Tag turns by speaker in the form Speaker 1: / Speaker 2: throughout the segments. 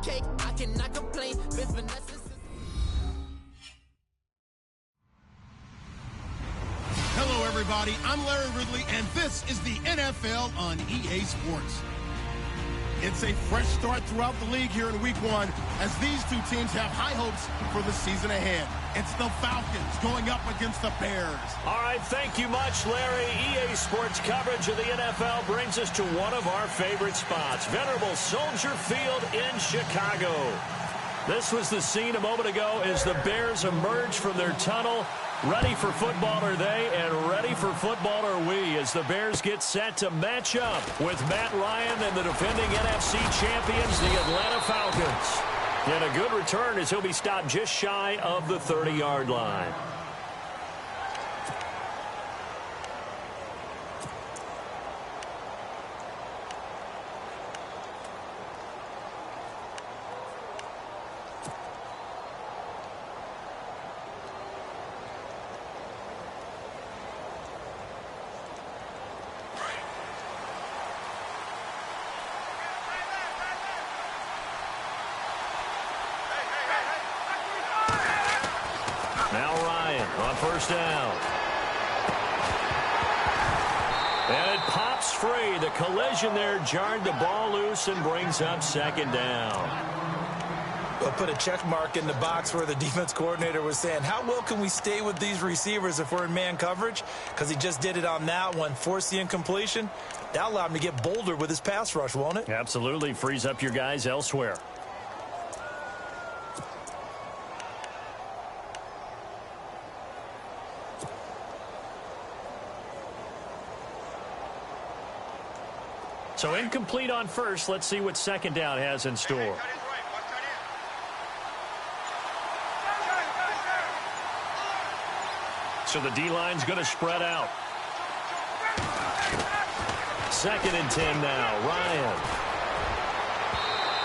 Speaker 1: cake, I cannot complain. Been finessing.
Speaker 2: Hello, everybody. I'm Larry Ridley, and this is the NFL on EA Sports. It's a fresh start throughout the league here in Week 1 as these two teams have high hopes for the season ahead. It's the Falcons going up against the Bears.
Speaker 3: All right, thank you much, Larry. EA Sports coverage of the NFL brings us to one of our favorite spots, venerable Soldier Field in Chicago. This was the scene a moment ago as the Bears emerged from their tunnel. Ready for football are they, and ready for football are we, as the Bears get set to match up with Matt Ryan and the defending NFC champions, the Atlanta Falcons. And a good return as he'll be stopped just shy of the 30-yard line. Now Ryan on first down. And it pops free. The collision there jarred the ball loose and brings up second down.
Speaker 4: We'll put a check mark in the box where the defense coordinator was saying, how well can we stay with these receivers if we're in man coverage? Because he just did it on that one, forced the incompletion. That allowed him to get bolder with his pass rush, won't it?
Speaker 3: Absolutely. Frees up your guys elsewhere. So incomplete on first. Let's see what second down has in store. So the D-line's going to spread out. 2nd and 10 now. Ryan.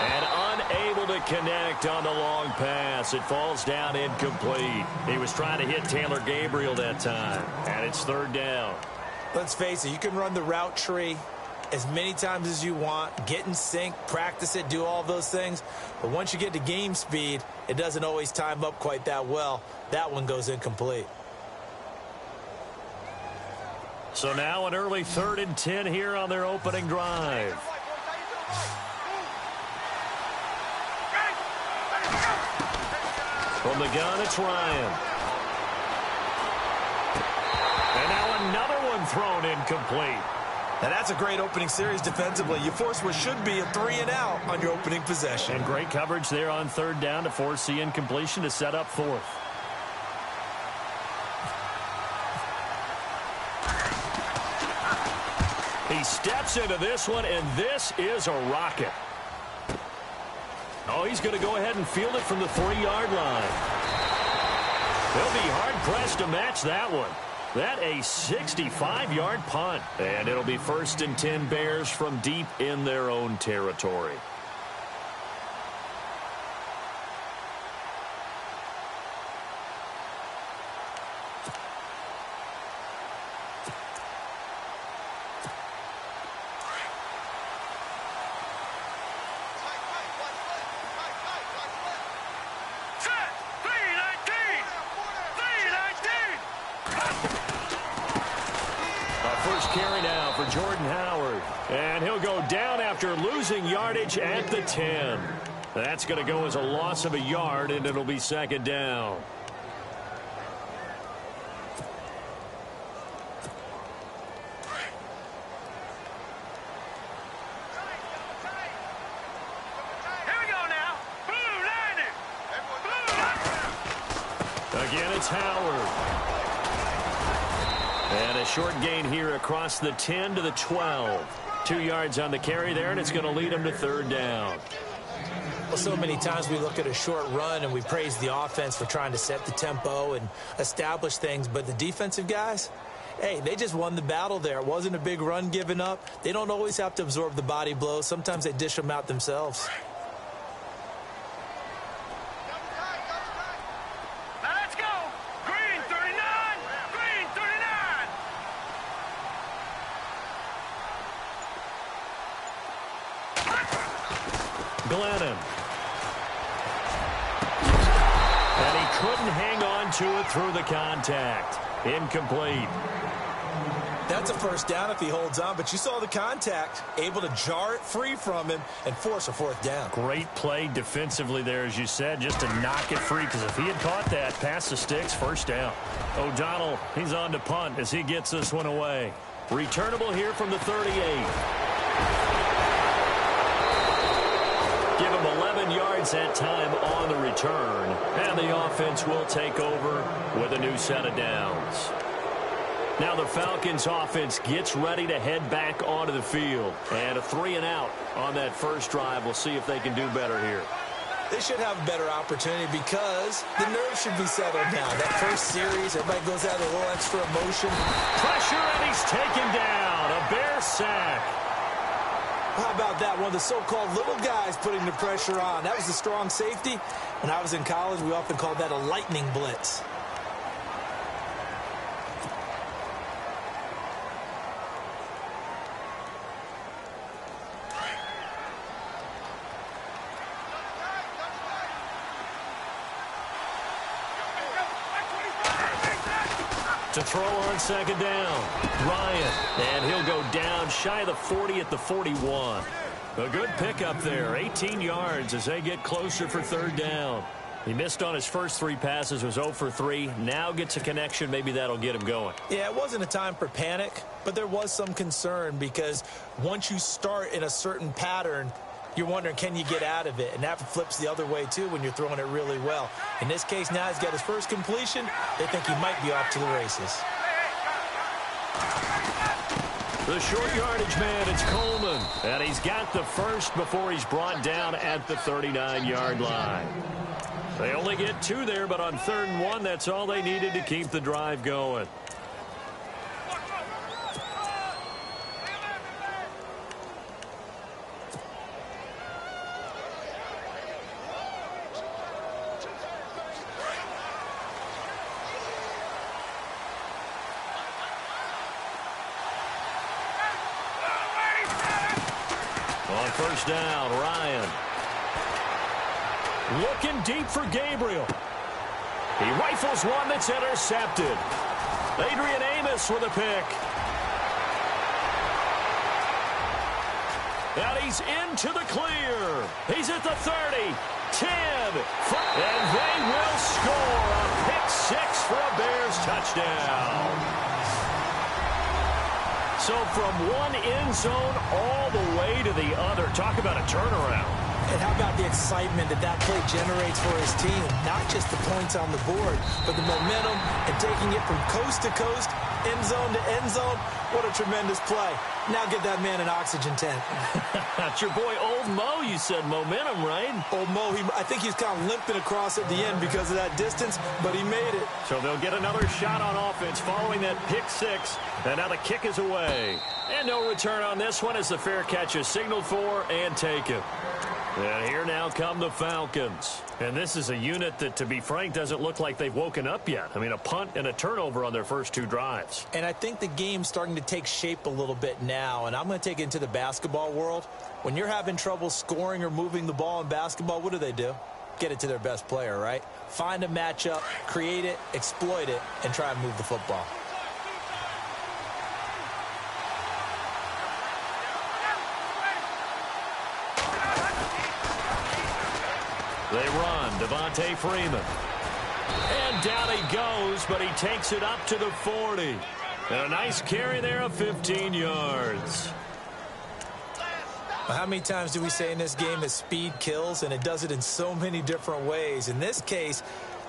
Speaker 3: And unable to connect on the long pass. It falls down incomplete. He was trying to hit Taylor Gabriel that time. And it's 3rd down.
Speaker 4: Let's face it, you can run the route tree as many times as you want, get in sync, practice it, do all those things. But once you get to game speed, it doesn't always time up quite that well. That one goes incomplete.
Speaker 3: So now an early 3rd and 10 here on their opening drive. From the gun, it's Ryan. And now another one thrown incomplete.
Speaker 4: Now that's a great opening series defensively. You force what should be a 3-and-out on your opening possession.
Speaker 3: And great coverage there on 3rd down to force the incompletion to set up 4th. He steps into this one, and this is a rocket. Oh, he's going to go ahead and field it from the 3-yard line. They'll be hard-pressed to match that one. That a 65-yard punt. And it'll be 1st and 10 Bears from deep in their own territory. Carry now for Jordan Howard. And he'll go down after losing yardage at the 10. That's going to go as a loss of a yard, and it'll be 2nd down.
Speaker 5: Here we go now. Blue line it.
Speaker 3: Again, it's Howard. And a short gain here across the 10 to the 12. 2 yards on the carry there, and it's going to lead him to 3rd down.
Speaker 4: Well, so many times we look at a short run and we praise the offense for trying to set the tempo and establish things, but the defensive guys, hey, they just won the battle there. It wasn't a big run given up. They don't always have to absorb the body blows. Sometimes they dish them out themselves.
Speaker 3: Glennon. couldn't hang on to it through the contact. Incomplete.
Speaker 4: That's a first down if he holds on, but you saw the contact, able to jar it free from him and force a fourth down.
Speaker 3: Great play defensively there, as you said, just to knock it free, because if he had caught that, past the sticks, first down. O'Donnell, he's on to punt as he gets this one away. Returnable here from the 38. Give him 11 yards that time on the return, and the offense will take over with a new set of downs. Now the Falcons offense gets ready to head back onto the field. And a 3-and-out on that first drive. We'll see if they can do better here.
Speaker 4: They should have a better opportunity because the nerves should be settled now. That first series, everybody goes out with a little extra emotion.
Speaker 3: Pressure, and he's taken down. A Bear sack.
Speaker 4: How about that? One of the so-called little guys putting the pressure on. That was the strong safety. When I was in college, we often called that a lightning blitz.
Speaker 3: To throw on second down, Ryan, and he'll go down shy of the 40 at the 41. A good pickup there, 18 yards as they get closer for third down. He missed on his first 3 passes, was 0 for 3. Now gets a connection. Maybe that'll get him going.
Speaker 4: Yeah, it wasn't a time for panic, but there was some concern because once you start in a certain pattern, you're wondering, can you get out of it? And that flips the other way, too, when you're throwing it really well. In this case, now he's got his first completion. They think he might be off to the races.
Speaker 3: The short yardage man, it's Coleman. And he's got the first before he's brought down at the 39-yard line. They only get 2 there, but on 3rd and 1, that's all they needed to keep the drive going. On first down, Ryan. Looking deep for Gabriel. He rifles one that's intercepted. Adrian Amos with a pick. And he's into the clear. He's at the 30, 10, and they will score a pick 6 for a Bears touchdown. So from one end zone all the way to the other. Talk about a turnaround.
Speaker 4: And how about the excitement that that play generates for his team? Not just the points on the board, but the momentum and taking it from coast to coast, end zone to end zone. What a tremendous play. Now get that man an oxygen tent.
Speaker 3: That's your boy Old Mo. You said momentum, right?
Speaker 4: Old Mo, I think he's kind of limping across at the end because of that distance, but he made it.
Speaker 3: So they'll get another shot on offense following that pick 6. And now the kick is away. And no return on this one as the fair catch is signaled for and taken. And here now come the Falcons. And this is a unit that, to be frank, doesn't look like they've woken up yet. I mean, a punt and a turnover on their first 2 drives.
Speaker 4: And I think the game's starting to take shape a little bit now. And I'm going to take it into the basketball world. When you're having trouble scoring or moving the ball in basketball, what do? Get it to their best player, right? Find a matchup, create it, exploit it, and try and move the football.
Speaker 3: They run, Devontae Freeman. And down he goes, but he takes it up to the 40. And a nice carry there of 15 yards.
Speaker 4: Well, how many times do we say in this game that speed kills, and it does it in so many different ways? In this case,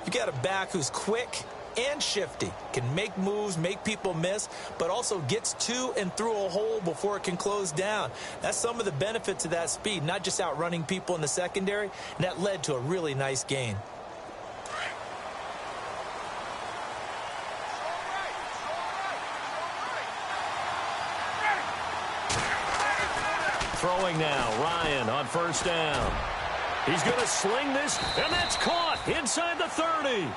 Speaker 4: you got a back who's quick and shifty, can make moves, make people miss, but also gets to and through a hole before it can close down. That's some of the benefits of that speed, not just outrunning people in the secondary, and that led to a really nice gain.
Speaker 3: Throwing now, Ryan on first down. He's going to sling this, and that's caught inside the 30.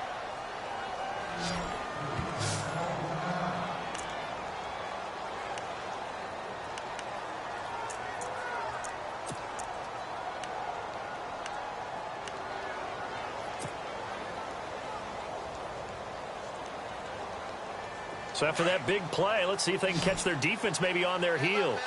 Speaker 3: So after that big play, let's see if they can catch their defense maybe on their heels.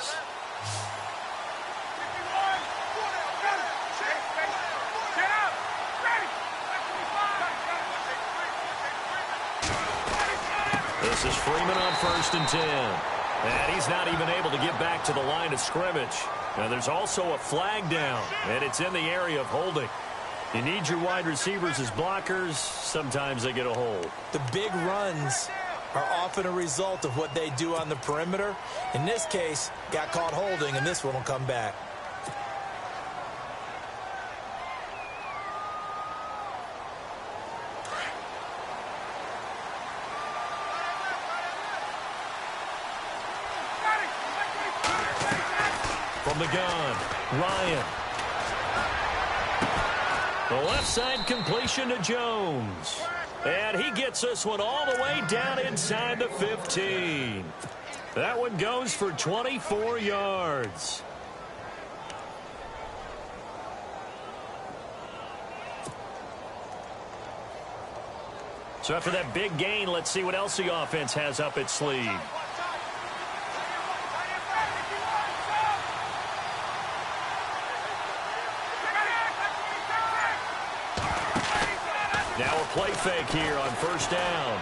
Speaker 3: This is Freeman on 1st and 10. And he's not even able to get back to the line of scrimmage. Now there's also a flag down, and it's in the area of holding. You need your wide receivers as blockers. Sometimes they get a hold.
Speaker 4: The big runs are often a result of what they do on the perimeter. In this case, got caught holding, and this one will come back.
Speaker 3: From the gun, Ryan. The left side completion to Jones. And he gets this one all the way down inside the 15. That one goes for 24 yards. So after that big gain, let's see what else the offense has up its sleeve. Now a play fake here on 1st down.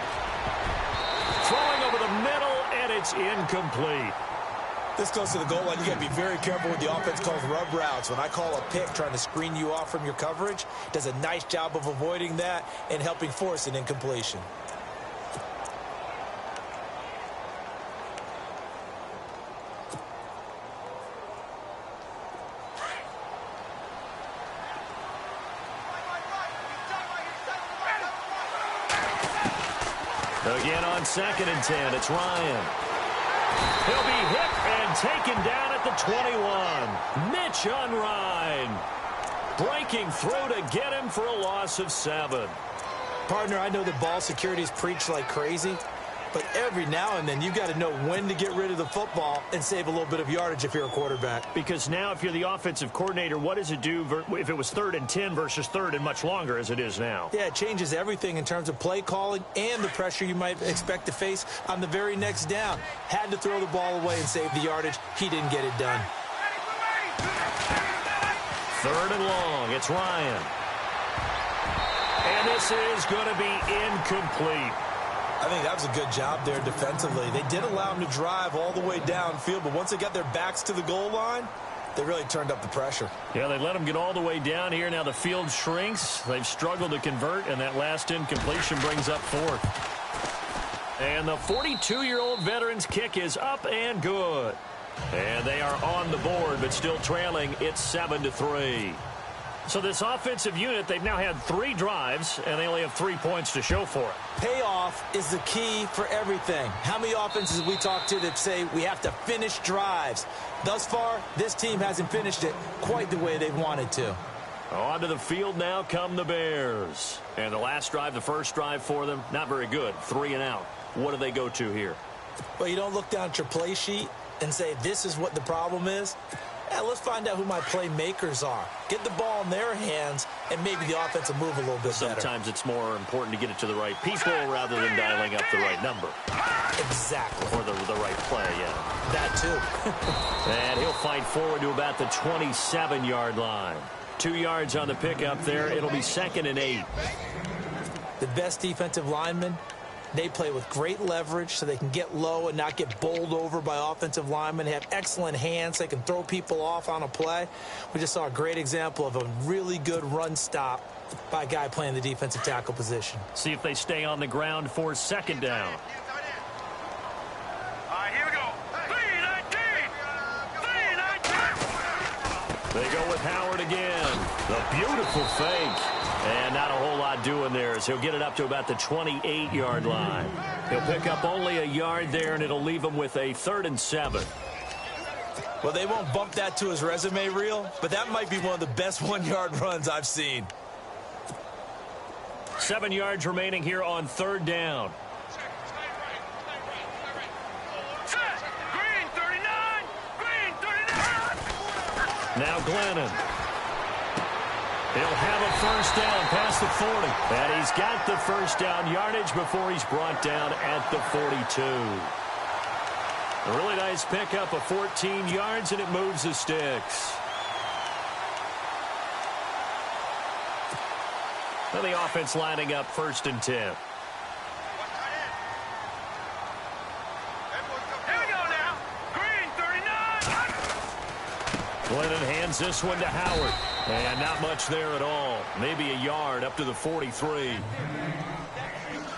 Speaker 3: Throwing over the middle, and it's incomplete.
Speaker 4: This goes to the goal line. You got to be very careful with the offense calls rub routes. When I call a pick trying to screen you off from your coverage, does a nice job of avoiding that and helping force an incompletion.
Speaker 3: Again on 2nd and 10, it's Ryan. He'll be hit and taken down at the 21. Mitch on Ryan. Breaking through to get him for a loss of 7.
Speaker 4: Partner, I know that ball security is preached like crazy, but every now and then you got to know when to get rid of the football and save a little bit of yardage if you're a quarterback.
Speaker 3: Because now if you're the offensive coordinator, what does it do if it was 3rd and 10 versus 3rd and much longer as it is now?
Speaker 4: Yeah, it changes everything in terms of play calling and the pressure you might expect to face on the very next down. Had to throw the ball away and save the yardage. He didn't get it done.
Speaker 3: 3rd and long. It's Ryan. And this is going to be incomplete.
Speaker 4: I think that was a good job there defensively. They did allow him to drive all the way downfield, but once they got their backs to the goal line, they really turned up the pressure.
Speaker 3: Yeah, they let them get all the way down here. Now the field shrinks. They've struggled to convert, and that last incompletion brings up 4th. And the 42-year-old veteran's kick is up and good. And they are on the board, but still trailing. It's 7-3. So this offensive unit, they've now had 3 drives, and they only have 3 points to show for it.
Speaker 4: Payoff is the key for everything. How many offenses we talk to that say we have to finish drives? Thus far, this team hasn't finished it quite the way they've wanted to.
Speaker 3: Onto the field now come the Bears. And the last drive, the first drive for them, not very good. 3 and out. What do they go to here?
Speaker 4: Well, you don't look down at your play sheet and say this is what the problem is. Yeah, let's find out who my playmakers are. Get the ball in their hands, and maybe the offense will move a little bit better.
Speaker 3: Sometimes it's more important to get it to the right people rather than dialing up the right number.
Speaker 4: Exactly.
Speaker 3: Or the right play, yeah.
Speaker 4: That too.
Speaker 3: And he'll fight forward to about the 27-yard line. 2 yards on the pickup there. It'll be 2nd and 8.
Speaker 4: The best defensive linemen, they play with great leverage so they can get low and not get bowled over by offensive linemen. They have excellent hands. They can throw people off on a play. We just saw a great example of a really good run stop by a guy playing the defensive tackle position.
Speaker 3: See if they stay on the ground for 2nd down.
Speaker 5: All right, here we go. 3-19.
Speaker 3: They go with Howard again. The beautiful fake. And not a whole lot doing there as he'll get it up to about the 28-yard line. He'll pick up only a yard there, and it'll leave him with a 3rd and 7.
Speaker 4: Well, they won't bump that to his resume reel, but that might be one of the best 1-yard runs I've seen.
Speaker 3: 7 yards remaining here on 3rd down.
Speaker 5: Green 39. Green 39.
Speaker 3: Now Glennon. He'll have a first down past the 40. And he's got the first down yardage before he's brought down at the 42. A really nice pickup of 14 yards, and it moves the sticks. And the offense lining up 1st and 10.
Speaker 5: Here we go now. Green, 39.
Speaker 3: Glennon hands this one to Howard. And not much there at all. Maybe a yard up to the 43.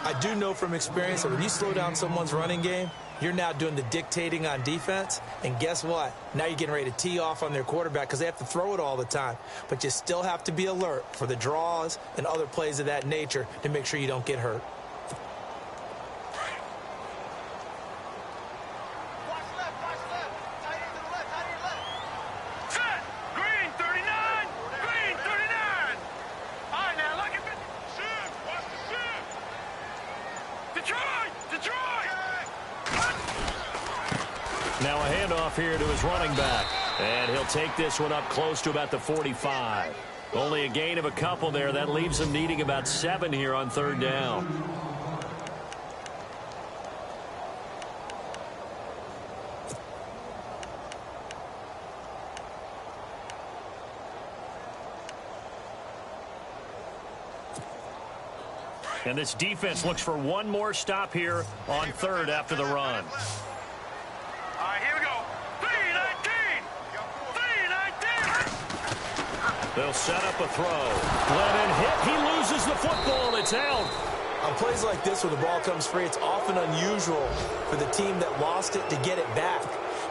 Speaker 4: I do know from experience that when you slow down someone's running game, you're now doing the dictating on defense. And guess what? Now you're getting ready to tee off on their quarterback because they have to throw it all the time. But you still have to be alert for the draws and other plays of that nature to make sure you don't get hurt.
Speaker 5: Set. Green, 39. Green, 39. All right, now look at the shift. Watch the shift. Detroit. Detroit.
Speaker 3: Now a handoff here to his running back. And he'll take this one up close to about the 45. Only a gain of a couple there. That leaves him needing about 7 here on 3rd down. And this defense looks for one more stop here on 3rd after the run.
Speaker 5: All right, here we go. 3-19. 3-19.
Speaker 3: They'll set up a throw. Glennon hit. He loses the football. It's out.
Speaker 4: On plays like this where the ball comes free, it's often unusual for the team that lost it to get it back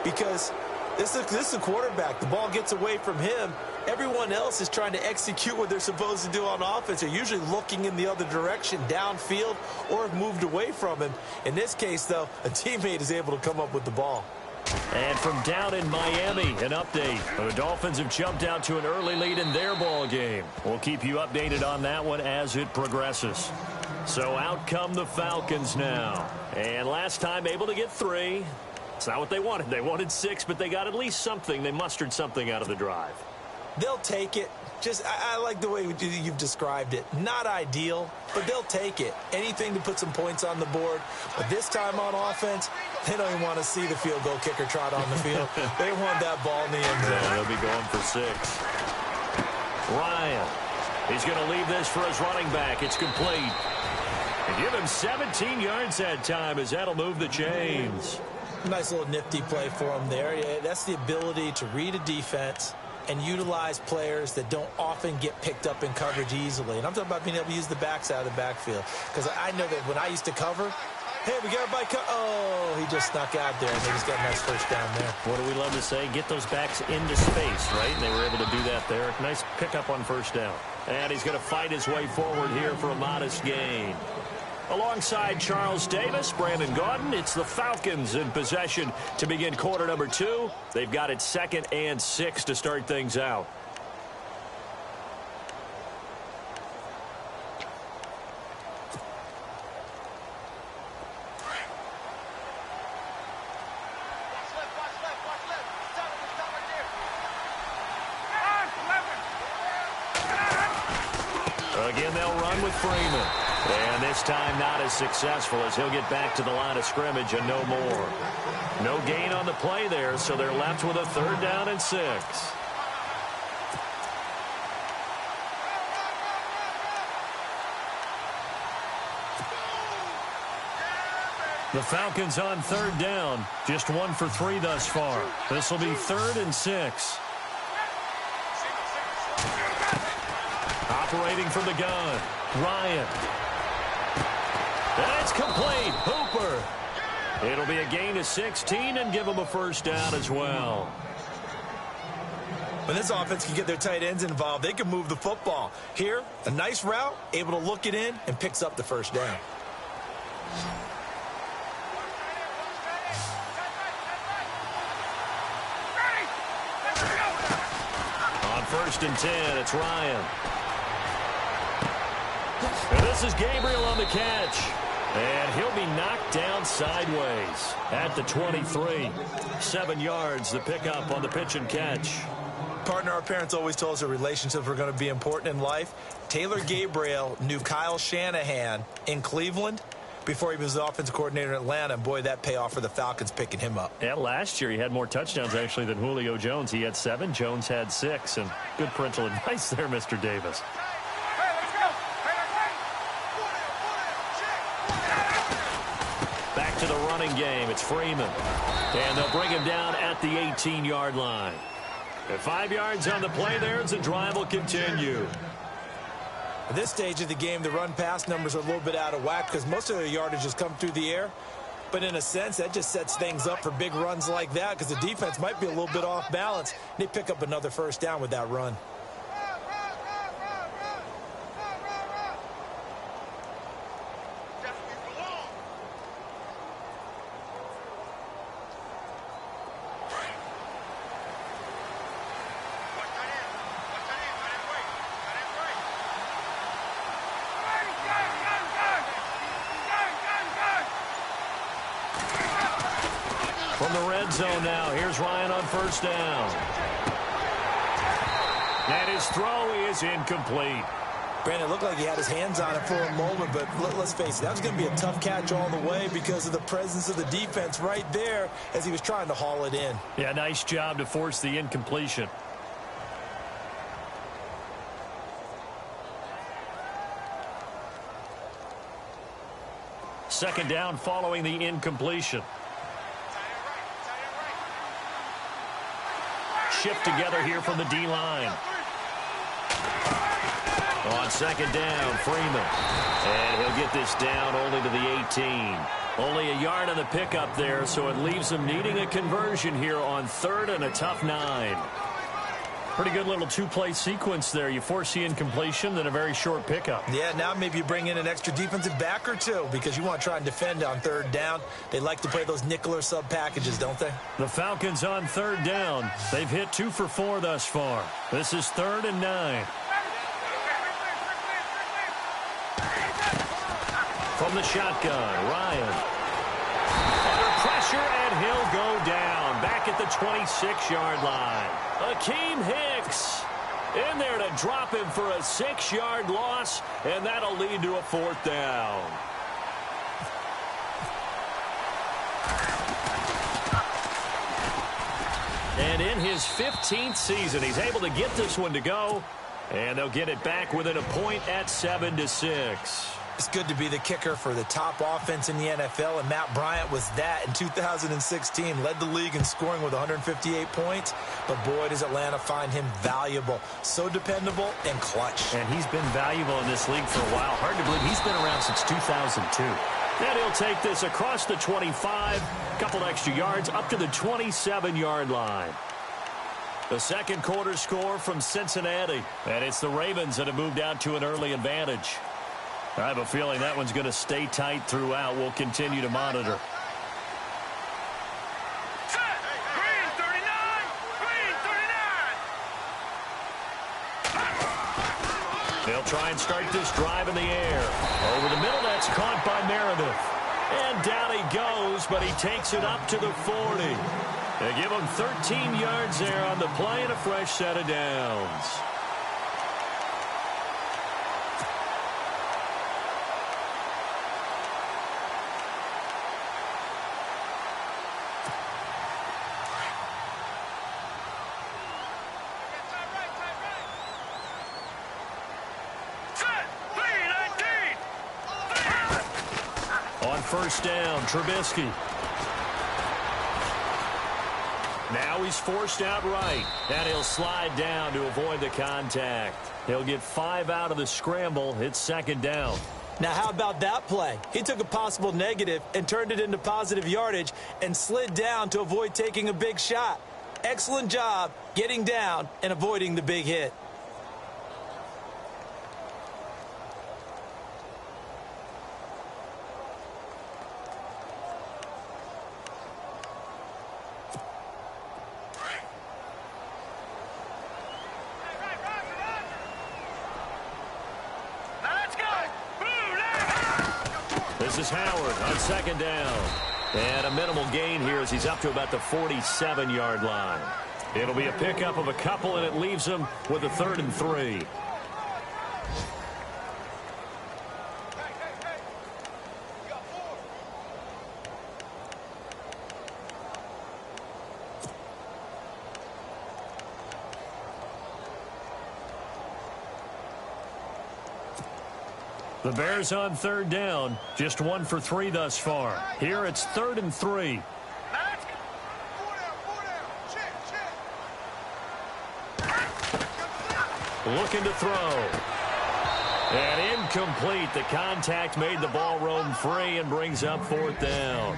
Speaker 4: because this is the quarterback. The ball gets away from him. Everyone else is trying to execute what they're supposed to do on offense. They're usually looking in the other direction, downfield, or have moved away from him. In this case, though, a teammate is able to come up with the ball.
Speaker 3: And from down in Miami, an update. The Dolphins have jumped out to an early lead in their ball game. We'll keep you updated on that one as it progresses. So out come the Falcons now. And last time able to get 3. It's not what they wanted. They wanted 6, but they got at least something. They mustered something out of the drive.
Speaker 4: They'll take it. I like the way you've described it. Not ideal, but they'll take it. Anything to put some points on the board. But this time on offense, they don't even want to see the field goal kicker trot on the field. They want that ball in the end zone.
Speaker 3: Yeah, they'll be going for 6. Ryan. He's going to leave this for his running back. It's complete. And give him 17 yards that time as that'll move the chains.
Speaker 4: Nice little nifty play for him there. Yeah, that's the ability to read a defense and utilize players that don't often get picked up in coverage easily. And I'm talking about being able to use the backside of the backfield. Because I know that when I used to cover, hey, we got everybody oh, he just snuck out there, and they just got a nice first down there.
Speaker 3: What do we love to say? Get those backs into space, right? And they were able to do that there. Nice pickup on first down. And he's going to fight his way forward here for a modest gain. Alongside Charles Davis, Brandon Gaudin, it's the Falcons in possession to begin quarter number 2. They've got it 2nd and 6 to start things out. Again, they'll run with Freeman. And this time not as successful as he'll get back to the line of scrimmage and no more. No gain on the play there, so they're left with a 3rd down and 6. The Falcons on 3rd down. Just 1 for 3 thus far. This will be 3rd and 6. Operating from the gun, Ryan. And it's complete. Hooper. It'll be a gain of 16 and give them a first down as well.
Speaker 4: When this offense can get their tight ends involved, they can move the football. Here, a nice route, able to look it in, and picks up the first down.
Speaker 3: On 1st and 10, it's Ryan. And this is Gabriel on the catch. And he'll be knocked down sideways at the 23. 7 yards, the pickup on the pitch and catch.
Speaker 4: Partner, our parents always told us that relationships were going to be important in life. Taylor Gabriel knew Kyle Shanahan in Cleveland before he was the offensive coordinator in Atlanta. And, boy, that payoff for the Falcons picking him up.
Speaker 3: Yeah, last year he had more touchdowns, actually, than Julio Jones. He had 7. Jones had 6. And good parental advice there, Mr. Davis. Back to the running game. It's Freeman. And they'll bring him down at the 18-yard line. And 5 yards on the play there as the drive will continue.
Speaker 4: At this stage of the game, the run-pass numbers are a little bit out of whack because most of their yardage has come through the air. But in a sense, that just sets things up for big runs like that because the defense might be a little bit off balance. They pick up another first down with that run.
Speaker 3: From the red zone now, here's Ryan on first down. And his throw is incomplete.
Speaker 4: Brandon, it looked like he had his hands on it for a moment, but let's face it, that was going to be a tough catch all the way because of the presence of the defense right there as he was trying to haul it in.
Speaker 3: Yeah, nice job to force the incompletion. Second down following the incompletion. Shift together here from the D-line. On second down, Freeman. And he'll get this down only to the 18. Only a yard on the pickup there, so it leaves him needing a conversion here on 3rd and a tough 9. Pretty good little two-play sequence there. You force the incompletion, then a very short pickup.
Speaker 4: Yeah, now maybe you bring in an extra defensive back or two because you want to try and defend on 3rd down. They like to play those nickel or sub packages, don't they?
Speaker 3: The Falcons on 3rd down. They've hit 2 for 4 thus far. This is 3rd and 9. From the shotgun, Ryan. Under pressure, and he'll go down. Back at the 26-yard line. Akeem Hicks in there to drop him for a 6-yard loss, and that'll lead to a 4th down. And in his 15th season, he's able to get this one to go, and they'll get it back within a point at 7-6.
Speaker 4: It's good to be the kicker for the top offense in the NFL, and Matt Bryant was that in 2016. Led the league in scoring with 158 points, but boy, does Atlanta find him valuable. So dependable and clutch.
Speaker 3: And he's been valuable in this league for a while. Hard to believe he's been around since 2002. And he'll take this across the 25, couple extra yards up to the 27-yard line. The second quarter score from Cincinnati, and it's the Ravens that have moved out to an early advantage. I have a feeling that one's going to stay tight throughout. We'll continue to monitor.
Speaker 5: Set! Green 39! Green 39!
Speaker 3: They'll try and start this drive in the air. Over the middle, that's caught by Meredith. And down he goes, but he takes it up to the 40. They give him 13 yards there on the play and a fresh set of downs. First down, Trubisky. Now he's forced out right, and he'll slide down to avoid the contact. He'll get 5 out of the scramble. It's second down.
Speaker 4: Now, how about that play? He took a possible negative and turned it into positive yardage and slid down to avoid taking a big shot. Excellent job getting down and avoiding the big hit.
Speaker 3: This is Howard on second down. And a minimal gain here as he's up to about the 47-yard line. It'll be a pickup of a couple, and it leaves them with a 3rd and 3. The Bears on 3rd down, just 1 for 3 thus far. Here it's 3rd and 3. Looking to throw. And incomplete. The contact made the ball roam free and brings up 4th down.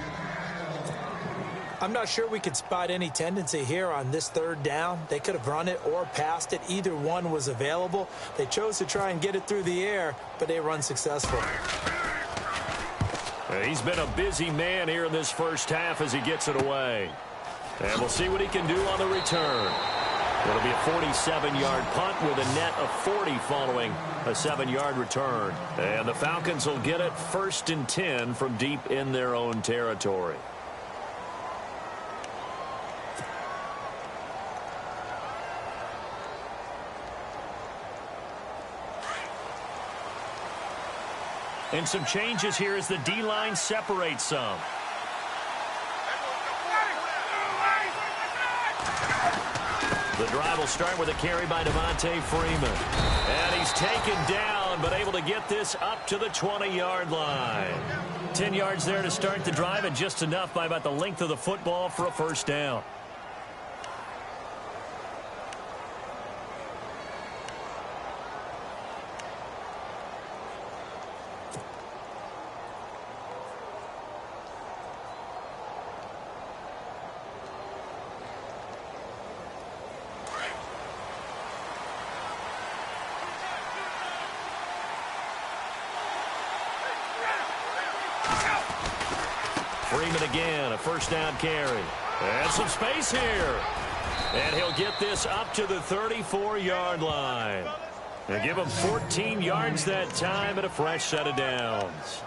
Speaker 4: I'm not sure we could spot any tendency here on this 3rd down. They could have run it or passed it. Either one was available. They chose to try and get it through the air, but they run successful.
Speaker 3: He's been a busy man here in this first half as he gets it away. And we'll see what he can do on the return. It'll be a 47-yard punt with a net of 40 following a 7-yard return. And the Falcons will get it 1st and 10 from deep in their own territory. And some changes here as the D-line separates some. The drive will start with a carry by Devontae Freeman. And he's taken down, but able to get this up to the 20-yard line. 10 yards there to start the drive, and just enough by about the length of the football for a 1st down. Freeman again, a 1st down carry. And some space here. And he'll get this up to the 34-yard line. And give him 14 yards that time and a fresh set of downs.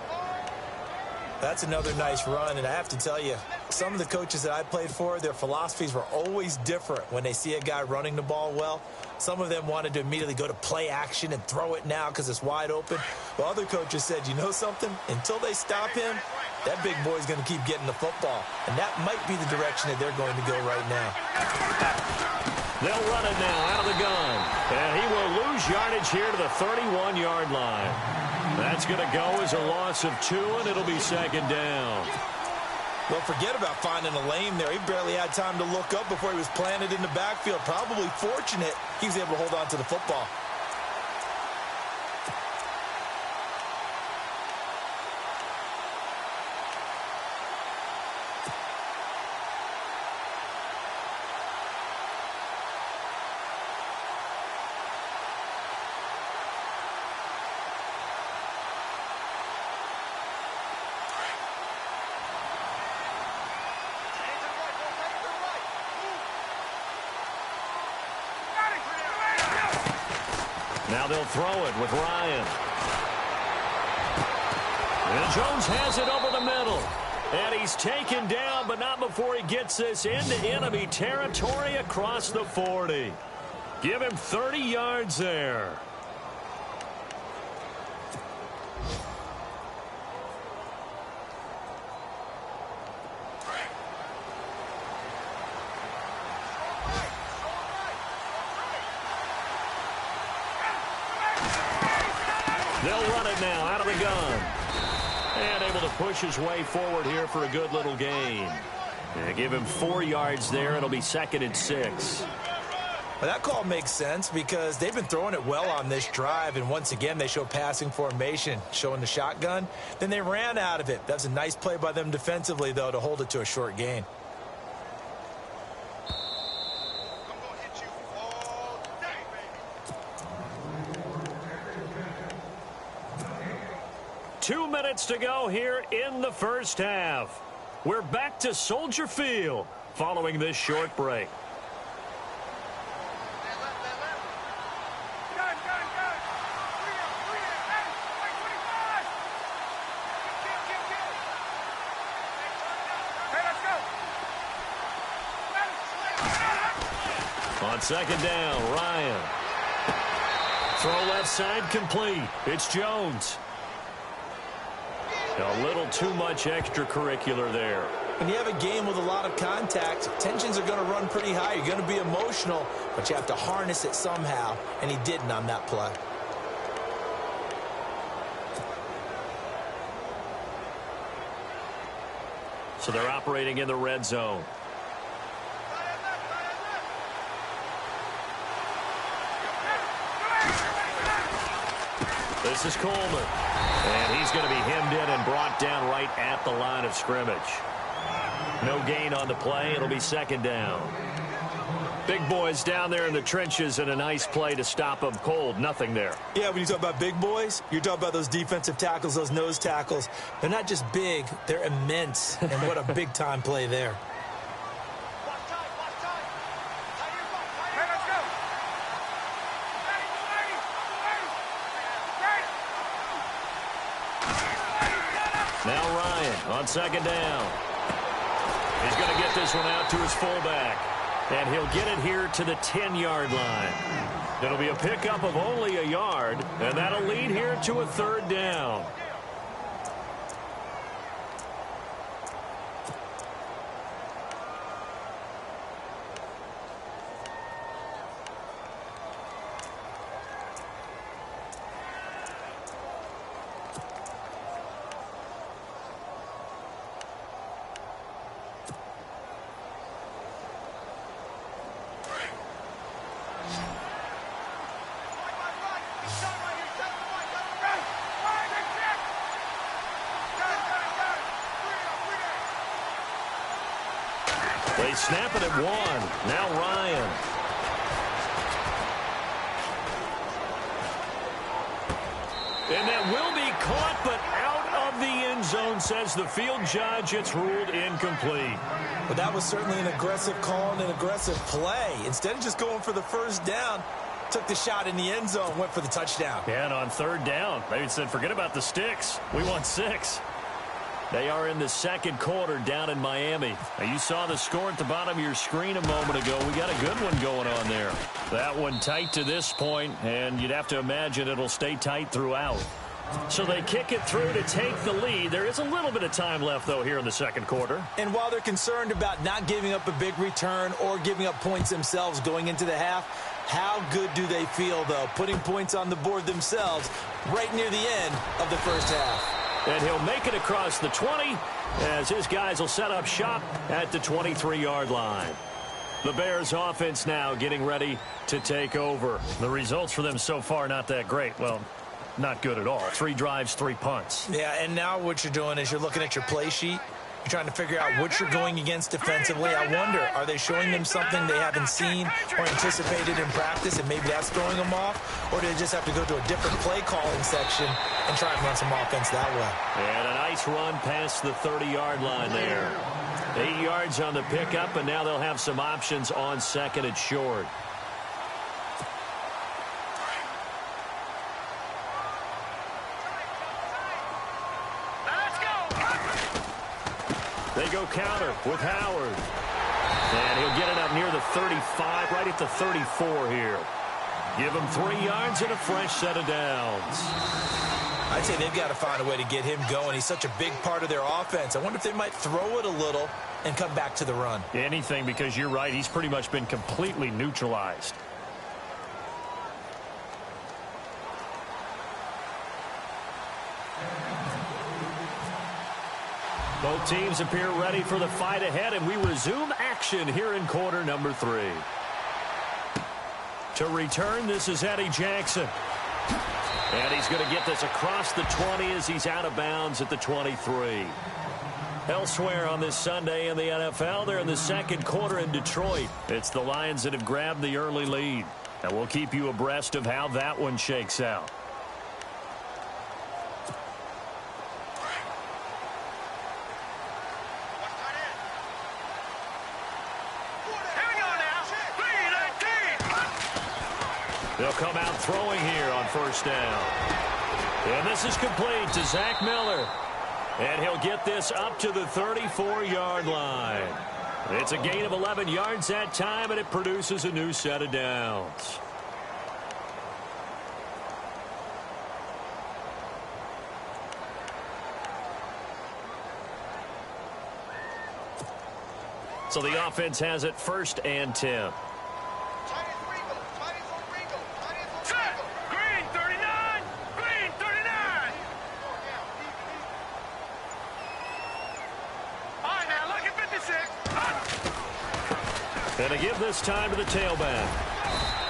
Speaker 4: That's another nice run, and I have to tell you, some of the coaches that I played for, their philosophies were always different when they see a guy running the ball well. Some of them wanted to immediately go to play action and throw it now because it's wide open. While other coaches said, you know something? Until they stop him, that big boy's going to keep getting the football. And that might be the direction that they're going to go right now.
Speaker 3: They'll run it now out of the gun. And he will lose yardage here to the 31-yard line. That's going to go as a loss of 2, and it'll be 2nd down.
Speaker 4: Well, forget about finding a lane there. He barely had time to look up before he was planted in the backfield. Probably fortunate he was able to hold on to the football.
Speaker 3: Now they'll throw it with Ryan. And Jones has it over the middle. And he's taken down, but not before he gets this into enemy territory across the 40. Give him 30 yards there. They'll run it now out of the gun. And able to push his way forward here for a good little gain. And give him 4 yards there. It'll be 2nd and 6.
Speaker 4: Well, that call makes sense because they've been throwing it well on this drive. And once again, they show passing formation, showing the shotgun. Then they ran out of it. That's a nice play by them defensively, though, to hold it to a short gain.
Speaker 3: 2 minutes to go here in the first half. We're back to Soldier Field following this short break. On second down, Ryan. Throw left side complete. It's Jones. A little too much extracurricular there.
Speaker 4: When you have a game with a lot of contact, tensions are going to run pretty high. You're going to be emotional, but you have to harness it somehow, and he didn't on that play.
Speaker 3: So they're operating in the red zone. This is Coleman. And he's going to be hemmed in and brought down right at the line of scrimmage. No gain on the play. It'll be second down. Big boys down there in the trenches, and a nice play to stop them cold. Nothing there.
Speaker 4: Yeah, when you talk about big boys, you're talking about those defensive tackles, those nose tackles. They're not just big, they're immense. And what a big-time play there.
Speaker 3: Now Ryan on second down. He's going to get this one out to his fullback. And he'll get it here to the 10-yard line. It'll be a pickup of only a yard, and that'll lead here to a third down. They snap it at one. Now Ryan. And that will be caught, but out of the end zone, says the field judge. It's ruled incomplete.
Speaker 4: But that was certainly an aggressive call and an aggressive play. Instead of just going for the first down, took the shot in the end zone, went for the touchdown.
Speaker 3: Yeah, and on third down, they said, forget about the sticks. We want 6. They are in the second quarter down in Miami. Now, you saw the score at the bottom of your screen a moment ago. We got a good one going on there. That one tight to this point, and you'd have to imagine it'll stay tight throughout. So they kick it through to take the lead. There is a little bit of time left, though, here in the second quarter.
Speaker 4: And while they're concerned about not giving up a big return or giving up points themselves going into the half, how good do they feel, though, putting points on the board themselves right near the end of the first half?
Speaker 3: And he'll make it across the 20 as his guys will set up shop at the 23-yard line. The Bears offense now getting ready to take over. The results for them so far not that great. Well, not good at all. 3 drives, 3 punts.
Speaker 4: Yeah, and now what you're doing is you're looking at your play sheet. You're trying to figure out what you're going against defensively. I wonder, are they showing them something they haven't seen or anticipated in practice, and maybe that's throwing them off? Or do they just have to go to a different play calling section and try and run some offense that way?
Speaker 3: And a nice run past the 30-yard line there. 8 yards on the pickup, and now they'll have some options on second and short. They go counter with Howard. And he'll get it up near the 35, right at the 34 here. Give him 3 yards and a fresh set of downs.
Speaker 4: I'd say they've got to find a way to get him going. He's such a big part of their offense. I wonder if they might throw it a little and come back to the run.
Speaker 3: Anything, because you're right. He's pretty much been completely neutralized. Both teams appear ready for the fight ahead, and we resume action here in quarter number 3. To return, this is Eddie Jackson. And he's going to get this across the 20 as he's out of bounds at the 23. Elsewhere on this Sunday in the NFL, they're in the second quarter in Detroit. It's the Lions that have grabbed the early lead. And we'll keep you abreast of how that one shakes out. They'll come out throwing here on first down. And this is complete to Zach Miller. And he'll get this up to the 34-yard line. It's a gain of 11 yards that time, and it produces a new set of downs. So the offense has it 1st and 10.
Speaker 5: Set. Green 39. Green 39. All right, now look at 56.
Speaker 3: And to give this time to the tailback.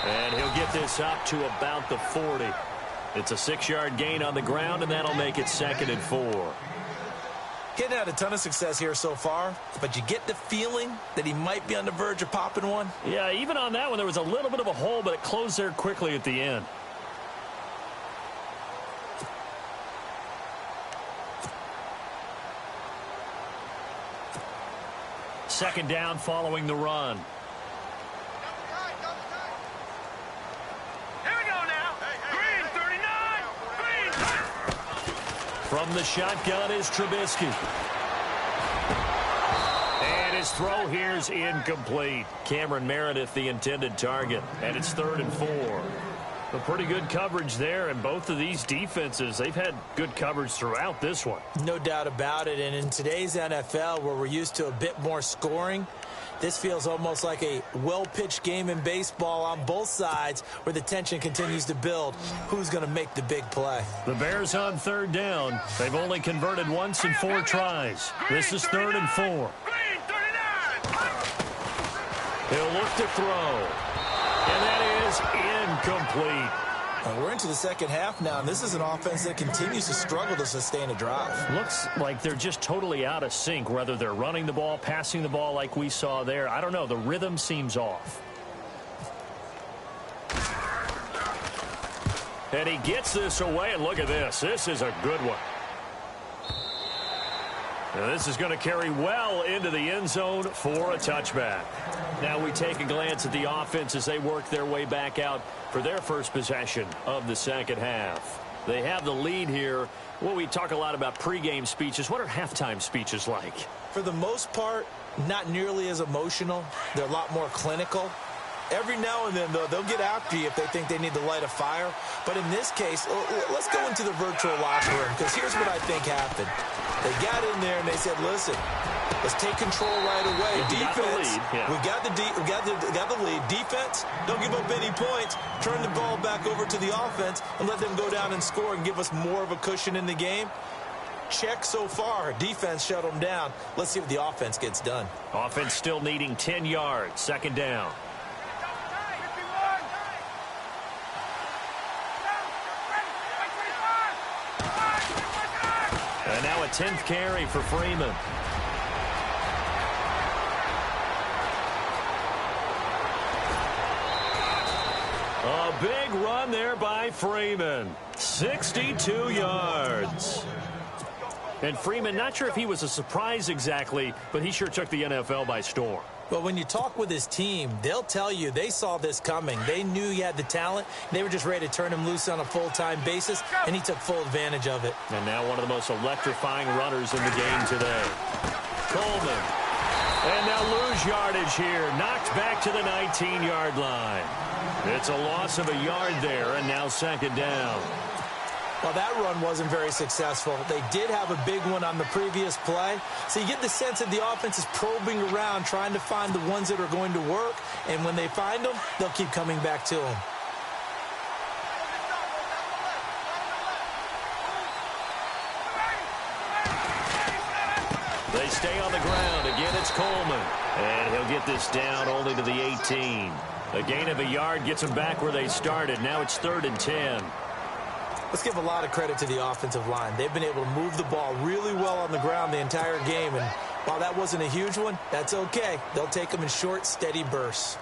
Speaker 3: And he'll get this up to about the 40. It's a 6-yard gain on the ground, and that'll make it 2nd and 4.
Speaker 4: Getting had a ton of success here so far, but you get the feeling that he might be on the verge of popping one.
Speaker 3: Yeah, even on that one, there was a little bit of a hole, but it closed there quickly at the end. Second down following the run.
Speaker 5: Here we go now. Green 39. Green.
Speaker 3: From the shotgun is Trubisky. And his throw here's incomplete. Cameron Meredith, the intended target. And it's 3rd and 4. A pretty good coverage there, and both of these defenses, they've had good coverage throughout this one.
Speaker 4: No doubt about it, and in today's NFL, where we're used to a bit more scoring, this feels almost like a well-pitched game in baseball on both sides where the tension continues to build. Who's going to make the big play?
Speaker 3: The Bears on 3rd down. They've only converted once in 4 tries. This is 3rd and 4.
Speaker 5: Green 39.
Speaker 3: He'll look to throw. And that is incomplete.
Speaker 4: We're into the second half now, and this is an offense that continues to struggle to sustain a drive.
Speaker 3: Looks like they're just totally out of sync, whether they're running the ball, passing the ball like we saw there. I don't know. The rhythm seems off. And he gets this away, and look at this. This is a good one. Now this is going to carry well into the end zone for a touchback. Now we take a glance at the offense as they work their way back out for their first possession of the second half. They have the lead here. Well, we talk a lot about pregame speeches. What are halftime speeches like?
Speaker 4: For the most part, not nearly as emotional. They're a lot more clinical. Every now and then, though, they'll get after you if they think they need to light a fire. But in this case, let's go into the virtual locker room, because here's what I think happened. They got in there and they said, listen, let's take control right away. Defense, we got the lead. Defense, don't give up any points. Turn the ball back over to the offense and let them go down and score and give us more of a cushion in the game. Check so far. Defense shut them down. Let's see what the offense gets done.
Speaker 3: Offense still needing 10 yards. Second down. And now a 10th carry for Freeman. A big run there by Freeman. 62 yards. And Freeman, not sure if he was a surprise exactly, but he sure took the NFL by storm.
Speaker 4: But when you talk with his team, they'll tell you they saw this coming. They knew he had the talent. They were just ready to turn him loose on a full-time basis, and he took full advantage of it.
Speaker 3: And now one of the most electrifying runners in the game today. Coleman. And now lose yardage here. Knocked back to the 19-yard line. It's a loss of a yard there, and now second down.
Speaker 4: Well, that run wasn't very successful. They did have a big one on the previous play. So you get the sense that the offense is probing around, trying to find the ones that are going to work. And when they find them, they'll keep coming back to them.
Speaker 3: They stay on the ground. Again, it's Coleman. And he'll get this down only to the 18. A gain of a yard gets them back where they started. Now it's 3rd and 10.
Speaker 4: Let's give a lot of credit to the offensive line. They've been able to move the ball really well on the ground the entire game. And while that wasn't a huge one, that's okay. They'll take them in short, steady bursts.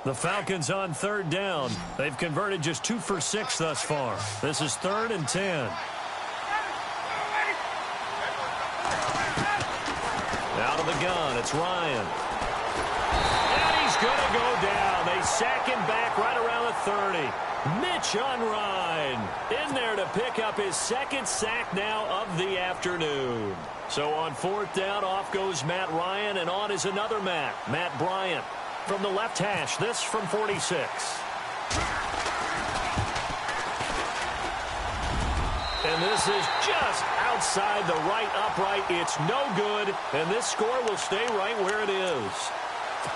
Speaker 3: The Falcons on 3rd down. They've converted just 2 for 6 thus far. This is 3rd and 10. Out of the gun, it's Ryan. And he's going to go down. They sack him back right around the 30. Mitch Unrein in there to pick up his second sack now of the afternoon. So on fourth down, off goes Matt Ryan, and on is another Matt Bryant. From the left hash, this from 46. And this is just outside the right upright. It's no good, and this score will stay right where it is.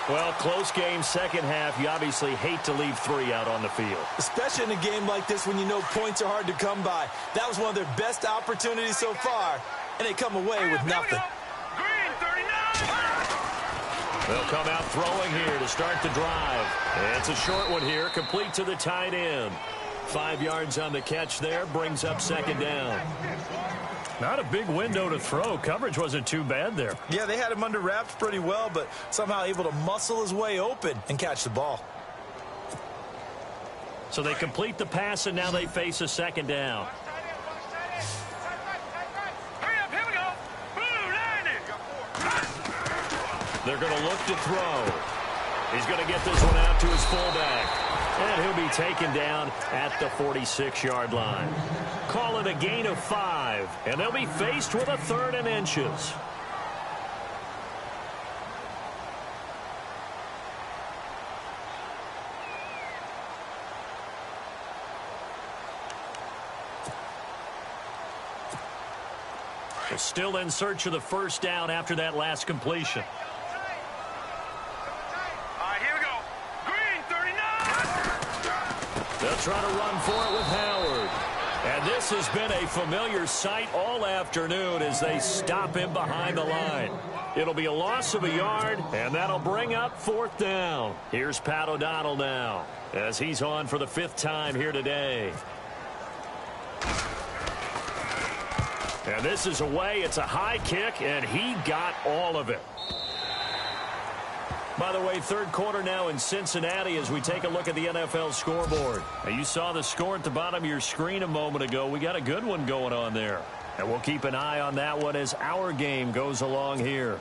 Speaker 3: Well, close game, second half. You obviously hate to leave 3 out on the field.
Speaker 4: Especially in a game like this when you know points are hard to come by. That was one of their best opportunities so far, and they come away with nothing.
Speaker 5: Green 39.
Speaker 3: They'll come out throwing here to start the drive. And it's a short one here, complete to the tight end. 5 yards on the catch there, brings up second down. Not a big window to throw. Coverage wasn't too bad there.
Speaker 4: Yeah, they had him under wraps pretty well, but somehow able to muscle his way open and catch the ball.
Speaker 3: So they complete the pass, and now they face a second down.
Speaker 5: Hurry up, here we go. Blue 90.
Speaker 3: They're going to look to throw. He's going to get this one out to his fullback. And he'll be taken down at the 46-yard line. Call it a gain of 5, and they'll be faced with a 3rd and inches. They're still in search of the first down after that last completion. They'll try to run for it with Howard. And this has been a familiar sight all afternoon as they stop him behind the line. It'll be a loss of a yard, and that'll bring up 4th down. Here's Pat O'Donnell now as he's on for the 5th time here today. And this is away. It's a high kick, and he got all of it. By the way, 3rd quarter now in Cincinnati as we take a look at the NFL scoreboard. Now, you saw the score at the bottom of your screen a moment ago. We got a good one going on there. And we'll keep an eye on that one as our game goes along here.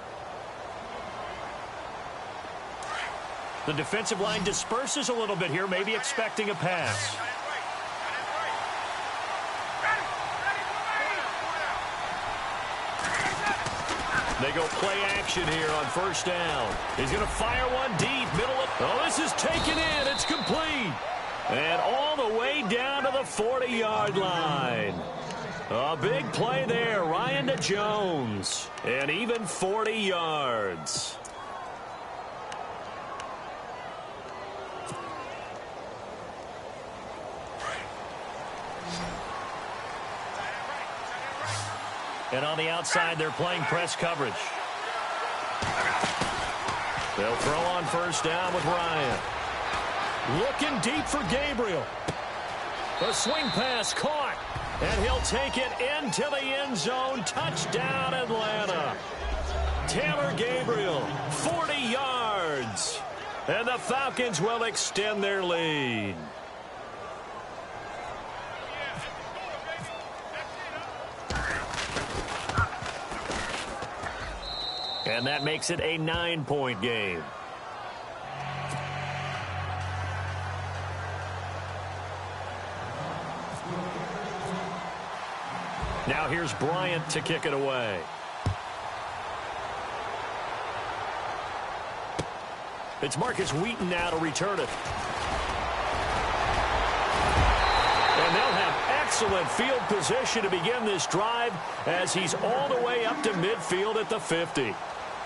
Speaker 3: The defensive line disperses a little bit here, maybe expecting a pass. They go play action here on first down. He's going to fire one deep, middle of... Oh, this is taken in. It's complete. And all the way down to the 40-yard line. A big play there. Ryan to Jones. And even 40 yards. And on the outside, they're playing press coverage. They'll throw on first down with Ryan. Looking deep for Gabriel. A swing pass caught. And he'll take it into the end zone. Touchdown, Atlanta. Taylor Gabriel, 40 yards. And the Falcons will extend their lead. And that makes it a 9-point game. Now here's Bryant to kick it away. It's Marcus Wheaton now to return it. And they'll have excellent field position to begin this drive as he's all the way up to midfield at the 50.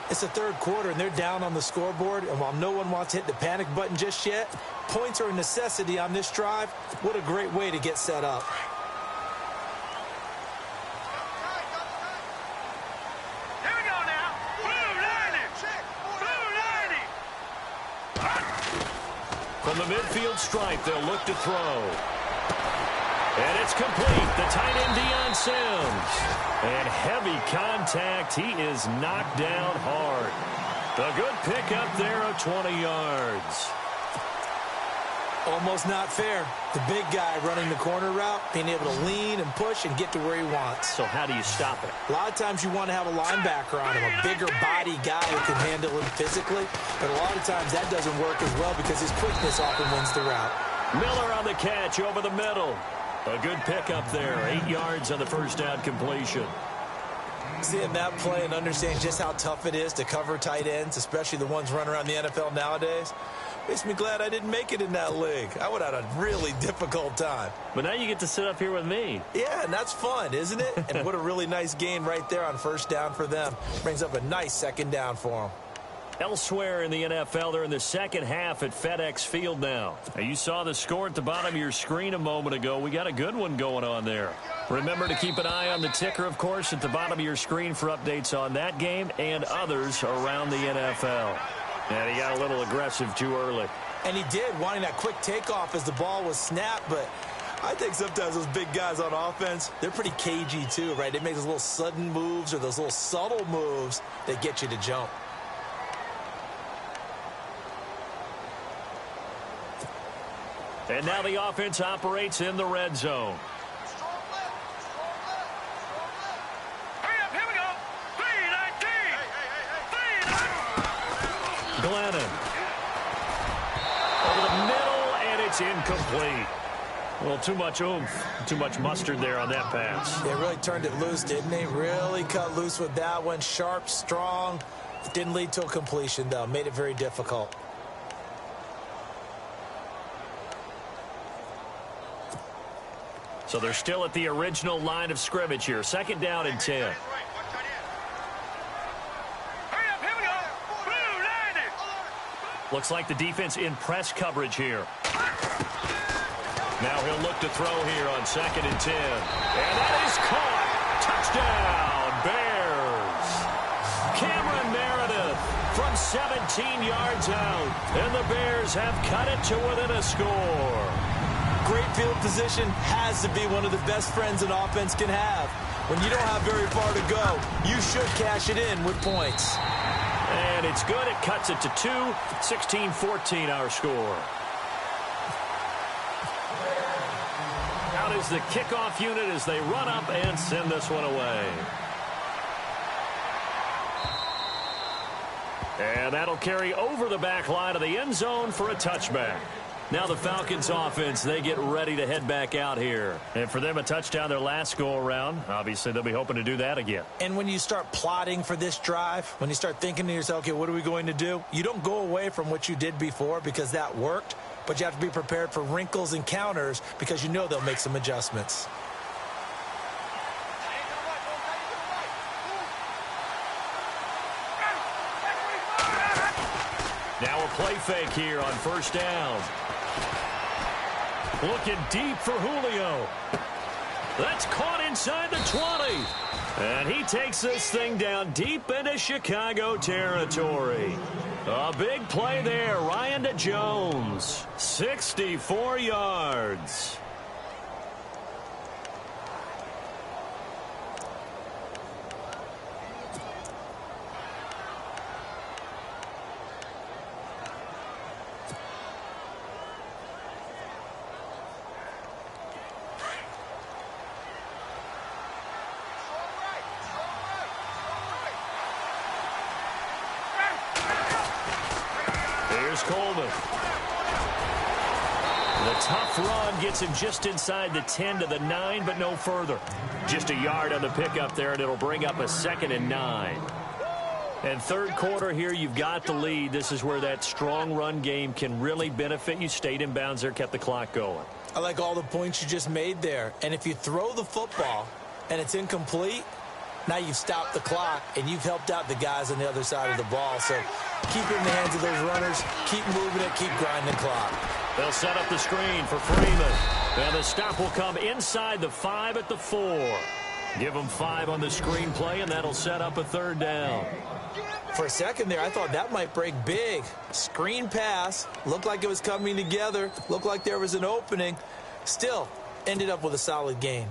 Speaker 4: It's the 3rd quarter, and they're down on the scoreboard, and while no one wants to hit the panic button just yet, points are a necessity on this drive. What a great way to get set up.
Speaker 5: Here we go now. Blue 90. Blue 90.
Speaker 3: From the midfield stripe, they'll look to throw. And it's complete. The tight end, Deion Sims. And heavy contact. He is knocked down hard. A good pickup there of 20 yards.
Speaker 4: Almost not fair. The big guy running the corner route, being able to lean and push and get to where he wants.
Speaker 3: So how do you stop it?
Speaker 4: A lot of times you want to have a linebacker on him, a bigger body guy who can handle him physically. But a lot of times that doesn't work as well because his quickness often wins the route.
Speaker 3: Miller on the catch over the middle. A good pickup there. 8 yards on the first down completion.
Speaker 4: Seeing that play and understanding just how tough it is to cover tight ends, especially the ones running around the NFL nowadays, makes me glad I didn't make it in that league. I would have had a really difficult time.
Speaker 3: But now you get to sit up here with me.
Speaker 4: Yeah, and that's fun, isn't it? And what a really nice gain right there on first down for them. Brings up a nice second down for them.
Speaker 3: Elsewhere in the NFL, they're in the second half at FedEx Field now. You saw the score at the bottom of your screen a moment ago. We got a good one going on there. Remember to keep an eye on the ticker, of course, at the bottom of your screen for updates on that game and others around the NFL. And he got a little aggressive too early.
Speaker 4: And he did, wanting that quick takeoff as the ball was snapped, but I think sometimes those big guys on offense, they're pretty cagey too, right? They make those little sudden moves or those little subtle moves that get you to jump.
Speaker 3: And now the offense operates in the red zone.
Speaker 5: Hurry up, here we go. 3-19.
Speaker 3: Glennon. Over the middle, and it's incomplete. Well, too much oomph, too much mustard there on that pass.
Speaker 4: They really turned it loose, didn't they? Really cut loose with that one. Sharp, strong. It didn't lead to a completion, though. Made it very difficult.
Speaker 3: So they're still at the original line of scrimmage here. Second down and 10.
Speaker 5: Hurry up, here we go. Blue, 90.
Speaker 3: Looks like the defense in press coverage here. Now he'll look to throw here on second and 10. And that is caught. Touchdown, Bears. Cameron Meredith from 17 yards out. And the Bears have cut it to within a score.
Speaker 4: Great field position has to be one of the best friends an offense can have. When you don't have very far to go, you should cash it in with points.
Speaker 3: And it's good. It cuts it to 2. 16-14 our score. Out is the kickoff unit as they run up and send this one away. And that'll carry over the back line of the end zone for a touchback. Now the Falcons offense, they get ready to head back out here. And for them, a touchdown their last go-around. Obviously, they'll be hoping to do that again.
Speaker 4: And when you start plotting for this drive, when you start thinking to yourself, okay, what are we going to do? You don't go away from what you did before because that worked, but you have to be prepared for wrinkles and counters because you know they'll make some adjustments.
Speaker 3: Now a play fake here on first down. Looking deep for Julio. That's caught inside the 20. And he takes this thing down deep into Chicago territory. A big play there. Ryan to Jones. 64 yards. Coleman. The tough run gets him just inside the 10 to the 9, but no further. Just a yard on the pickup there, and it'll bring up a 2nd and 9. And third quarter here, you've got the lead. This is where that strong run game can really benefit you. Stayed in bounds there, kept the clock going.
Speaker 4: I like all the points you just made there. And if you throw the football and it's incomplete, now you've stopped the clock and you've helped out the guys on the other side of the ball. So keep it in the hands of those runners. Keep moving it. Keep grinding the clock.
Speaker 3: They'll set up the screen for Freeman. And the stop will come inside the 5 at the 4. Give them 5 on the screen play, and that'll set up a third down.
Speaker 4: For a second there, I thought that might break big. Screen pass. Looked like it was coming together. Looked like there was an opening. Still ended up with a solid gain.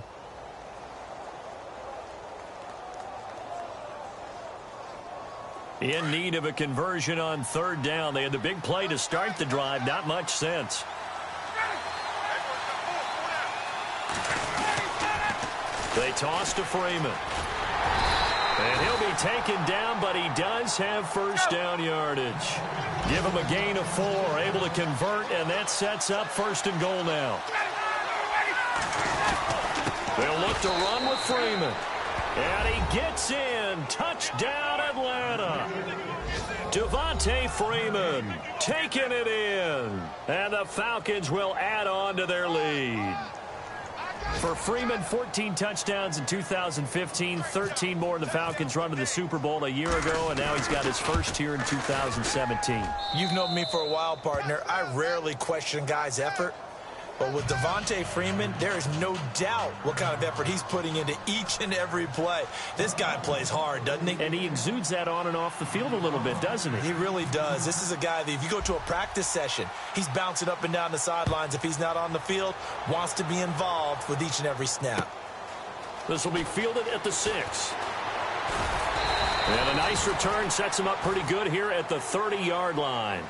Speaker 3: In need of a conversion on third down. They had the big play to start the drive. Not much sense. They toss to Freeman. And he'll be taken down, but he does have first down yardage. Give him a gain of 4, able to convert, and that sets up 1st and goal now. They'll look to run with Freeman. And he gets in. Touchdown, Atlanta. Devontae Freeman taking it in. And the Falcons will add on to their lead. For Freeman, 14 touchdowns in 2015, 13 more than the Falcons run to the Super Bowl a year ago, and now he's got his first here in 2017.
Speaker 4: You've known me for a while, partner. I rarely question guys' effort. But with Devontae Freeman, there is no doubt what kind of effort he's putting into each and every play. This guy plays hard, doesn't he?
Speaker 3: And he exudes that on and off the field a little bit, doesn't he?
Speaker 4: He really does. This is a guy that if you go to a practice session, he's bouncing up and down the sidelines. If he's not on the field, wants to be involved with each and every snap.
Speaker 3: This will be fielded at the 6. And a nice return sets him up pretty good here at the 30-yard line.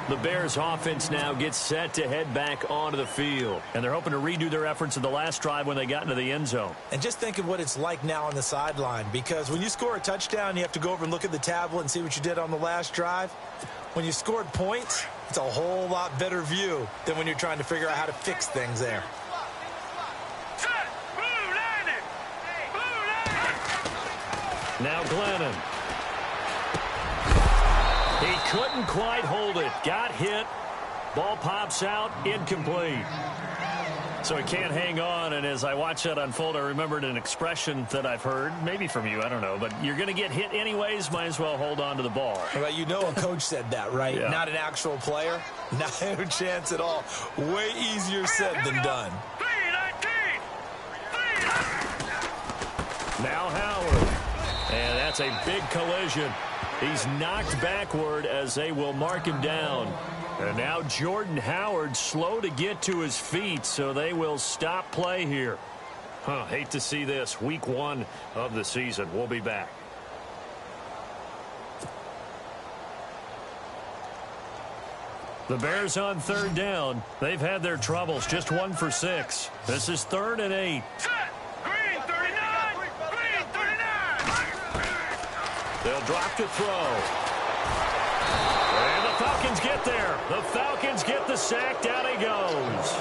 Speaker 3: The Bears offense now gets set to head back onto the field. And they're hoping to redo their efforts in the last drive when they got into the end zone.
Speaker 4: And just think of what it's like now on the sideline, because when you score a touchdown, you have to go over and look at the tablet and see what you did on the last drive. When you scored points, it's a whole lot better view than when you're trying to figure out how to fix things there.
Speaker 3: Now Glennon. He couldn't quite hold it. Got hit. Ball pops out. Incomplete. So he can't hang on, and as I watch that unfold, I remembered an expression that I've heard, maybe from you, I don't know, but you're going to get hit anyways, might as well hold on to the ball.
Speaker 4: Well, you know a coach said that, right?
Speaker 3: Yeah.
Speaker 4: Not an actual player. No chance at all. Way easier said than done.
Speaker 3: Now Howard. And that's a big collision. He's knocked backward as they will mark him down. And now Jordan Howard slow to get to his feet, so they will stop play here. Hate to see this. Week 1 of the season. We'll be back. The Bears on 3rd down. They've had their troubles. Just 1 for 6. This is 3rd and 8.
Speaker 5: Green 39! Green 39!
Speaker 3: They'll drop to throw. And the Falcons get there. The Falcons get the sack. Down he goes.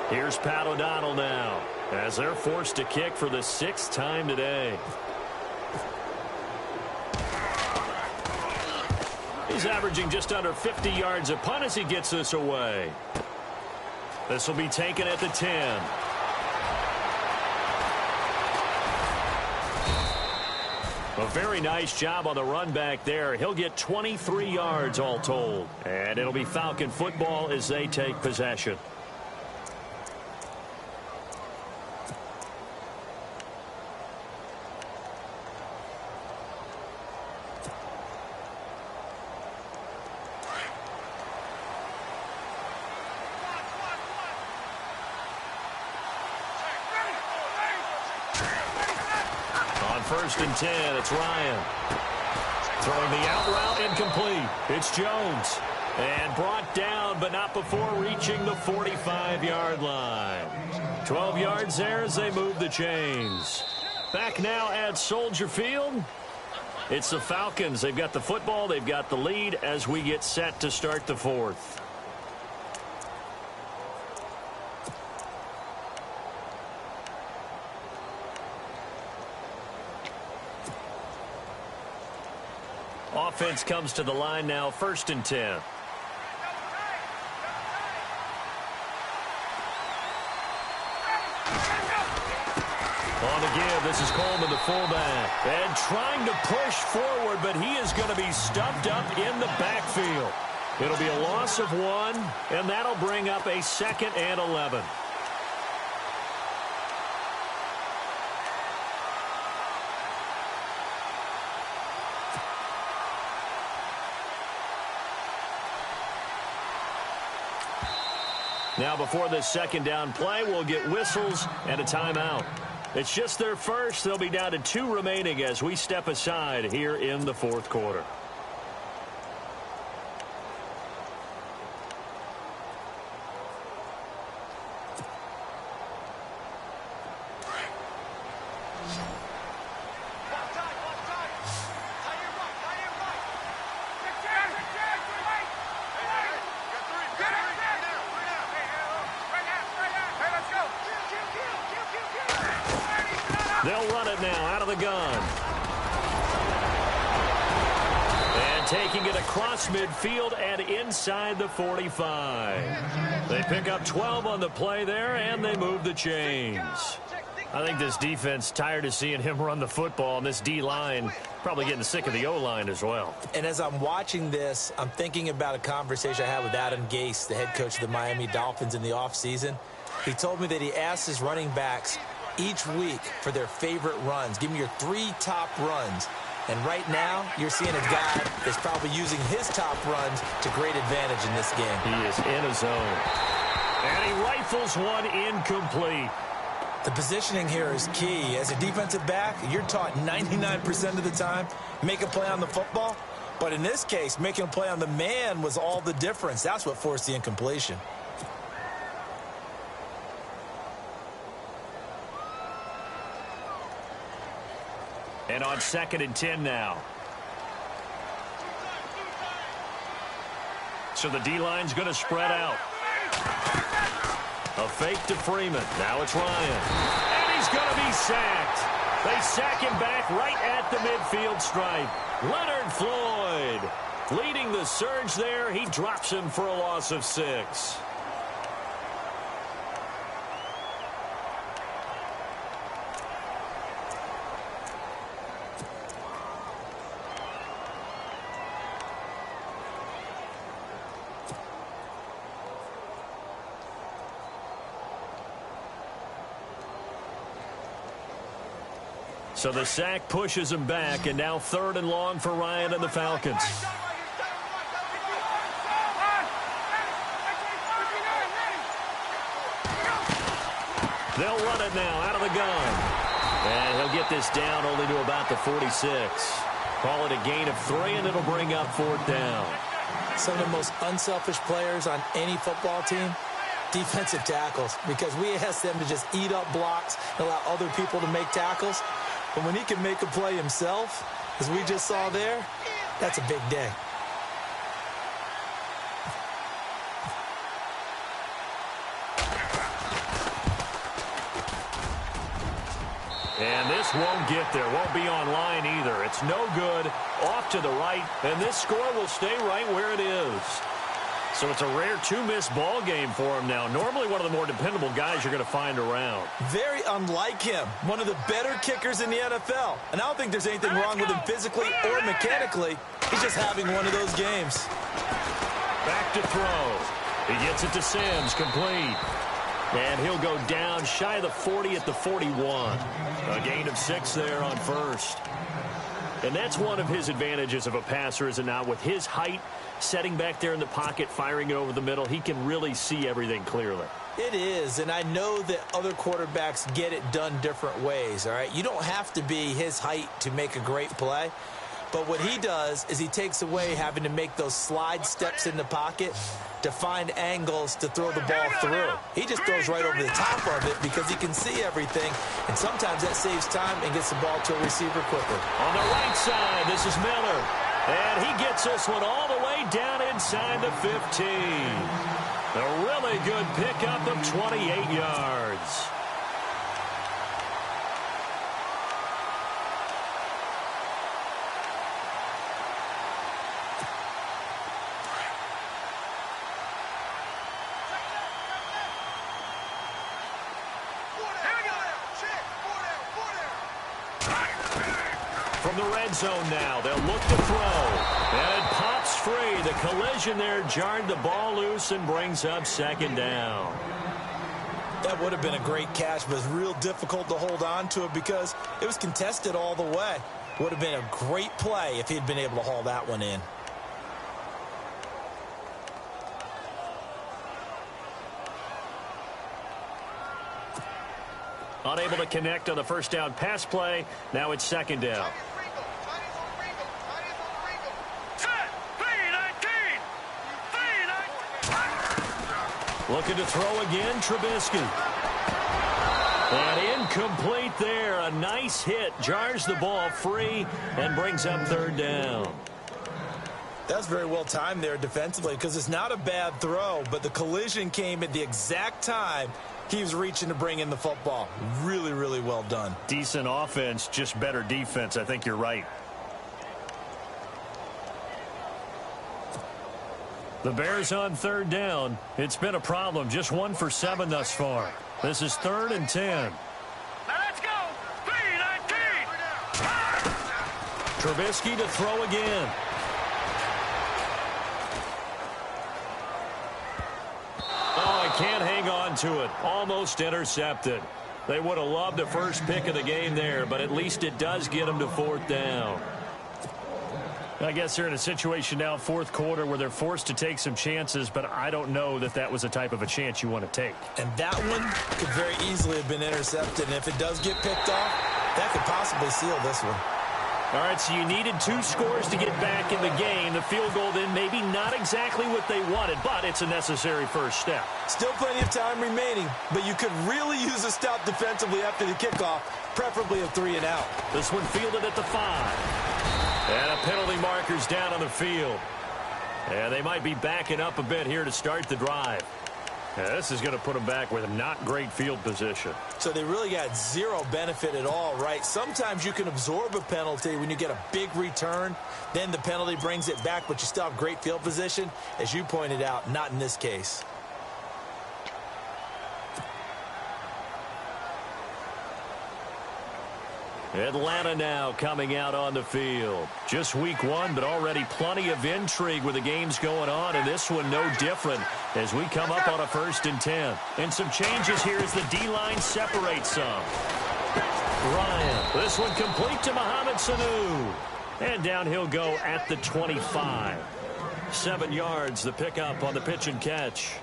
Speaker 3: Here's Pat O'Donnell now as they're forced to kick for the 6th time today. He's averaging just under 50 yards a punt as he gets this away. This will be taken at the 10. A very nice job on the run back there. He'll get 23 yards all told. And it'll be Falcon football as they take possession. First and 10, it's Ryan. Throwing the out route, incomplete. It's Jones. And brought down, but not before reaching the 45-yard line. 12 yards there as they move the chains. Back now at Soldier Field. It's the Falcons. They've got the football. They've got the lead as we get set to start the 4th. Offense comes to the line now, 1st and 10. On the give, this is Coleman, the fullback. And trying to push forward, but he is going to be stuffed up in the backfield. It'll be a loss of 1, and that'll bring up a 2nd and 11. Now before this 2nd down play, we'll get whistles and a timeout. It's just their first. They'll be down to 2 remaining as we step aside here in the 4th quarter. the gun. And taking it across midfield and inside the 45. They pick up 12 on the play there, and they move the chains. I think this defense tired of seeing him run the football, and this D-line probably getting sick of the O-line as well.
Speaker 4: And as I'm watching this, I'm thinking about a conversation I had with Adam Gase, the head coach of the Miami Dolphins, in the offseason. He told me that he asked his running backs each week for their favorite runs. Give me your 3 top runs. And right now, you're seeing a guy that's probably using his top runs to great advantage in this game.
Speaker 3: He is in a zone. And he rifles one incomplete.
Speaker 4: The positioning here is key. As a defensive back, you're taught 99% of the time, make a play on the football. But in this case, making a play on the man was all the difference. That's what forced the incompletion.
Speaker 3: And on 2nd and 10 now. So the D-line's going to spread out. A fake to Freeman. Now it's Ryan. And he's going to be sacked. They sack him back right at the midfield stripe. Leonard Floyd leading the surge there. He drops him for a loss of 6. So the sack pushes him back, and now 3rd and long for Ryan and the Falcons. They'll run it now out of the gun. And he'll get this down only to about the 46. Call it a gain of 3, and it'll bring up 4th down.
Speaker 4: Some of the most unselfish players on any football team, defensive tackles, because we ask them to just eat up blocks and allow other people to make tackles. But when he can make a play himself, as we just saw there, that's a big day.
Speaker 3: And this won't get there. Won't be online either. It's no good. Off to the right. And this score will stay right where it is. So it's a rare 2-miss ball game for him now. Normally one of the more dependable guys you're going to find around.
Speaker 4: Very unlike him. One of the better kickers in the NFL. And I don't think there's anything wrong with him physically or mechanically. He's just having one of those games.
Speaker 3: Back to throw. He gets it to Sims. Complete. And he'll go down shy of the 40 at the 41. A gain of 6 there on 1st. And that's one of his advantages of a passer, is it not? With his height, setting back there in the pocket, firing it over the middle, he can really see everything clearly.
Speaker 4: It is, and I know that other quarterbacks get it done different ways, all right? You don't have to be his height to make a great play. But what he does is he takes away having to make those slide steps in the pocket to find angles to throw the ball through. He just throws right over the top of it because he can see everything, and sometimes that saves time and gets the ball to a receiver quicker.
Speaker 3: On the right side, this is Miller. And he gets this one all the way down inside the 15. A really good pickup of 28 yards. From the red zone now, they'll look to throw. And it pops free. The collision there jarred the ball loose and brings up 2nd down.
Speaker 4: That would have been a great catch, but it's real difficult to hold on to it because it was contested all the way. Would have been a great play if he'd been able to haul that one in.
Speaker 3: Unable to connect on the first down pass play. Now it's 2nd down. Looking to throw again, Trubisky. And incomplete there. A nice hit. Jars the ball free and brings up 3rd down.
Speaker 4: That's very well timed there defensively because it's not a bad throw, but the collision came at the exact time He was reaching to bring in the football. Really, really well done.
Speaker 3: Decent offense, just better defense. I think you're right. The Bears on third down. It's been a problem. Just 1 for 7 thus far. This is 3rd and 10.
Speaker 5: Now let's go. 3-19.
Speaker 3: Trubisky to throw again. Oh, he can't hang on to it. Almost intercepted. They would have loved the first pick of the game there, but at least it does get them to 4th down. I guess they're in a situation now, 4th quarter, where they're forced to take some chances, but I don't know that that was the type of a chance you want to take.
Speaker 4: And that one could very easily have been intercepted, and if it does get picked off, that could possibly seal this one.
Speaker 3: All right, so you needed 2 scores to get back in the game. The field goal then maybe not exactly what they wanted, but it's a necessary first step.
Speaker 4: Still plenty of time remaining, but you could really use a stop defensively after the kickoff, preferably a 3 and out.
Speaker 3: This one fielded at the 5. And a penalty marker's down on the field. And they might be backing up a bit here to start the drive. This is going to put them back with a not great field position.
Speaker 4: So they really got 0 benefit at all, right? Sometimes you can absorb a penalty when you get a big return. Then the penalty brings it back, but you still have great field position. As you pointed out, not in this case.
Speaker 3: Atlanta now coming out on the field. Just week 1, but already plenty of intrigue with the games going on, and this one no different as we come up on a 1st and 10. And some changes here as the D-line separates some. Ryan, this one complete to Mohamed Sanu. And down he'll go at the 25. 7 yards, the pickup on the pitch and catch.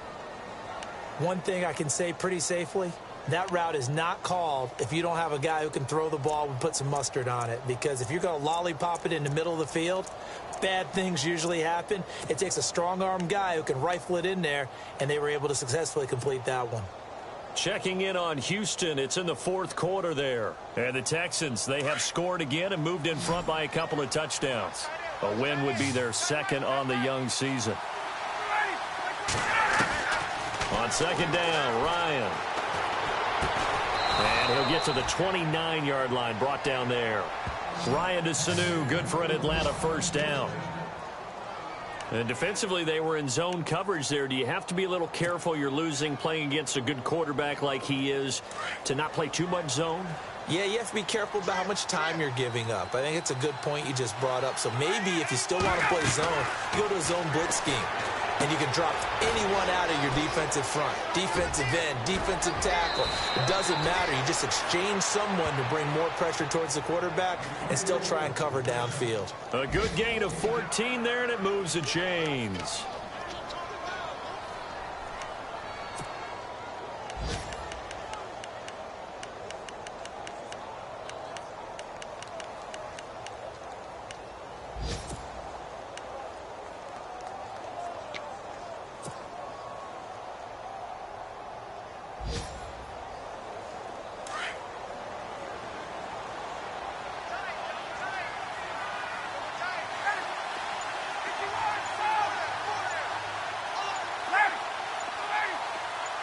Speaker 4: One thing I can say pretty safely, that route is not called if you don't have a guy who can throw the ball and put some mustard on it. Because if you're going to lollipop it in the middle of the field, bad things usually happen. It takes a strong-arm guy who can rifle it in there, and they were able to successfully complete that one.
Speaker 3: Checking in on Houston. It's in the 4th quarter there. And the Texans, they have scored again and moved in front by a couple of touchdowns. A win would be their 2nd on the young season. On 2nd down, Ryan. And he'll get to the 29-yard line, brought down there. Ryan to Sanu, good for an Atlanta 1st down. And defensively, they were in zone coverage there. Do you have to be a little careful? You're losing, playing against a good quarterback like he is, to not play too much zone?
Speaker 4: Yeah, you have to be careful about how much time you're giving up. I think it's a good point you just brought up. So maybe if you still want to play zone, you go to a zone blitz scheme. And you can drop anyone out of your defensive front. Defensive end, defensive tackle. It doesn't matter. You just exchange someone to bring more pressure towards the quarterback and still try and cover downfield.
Speaker 3: A good gain of 14 there, and it moves the chains.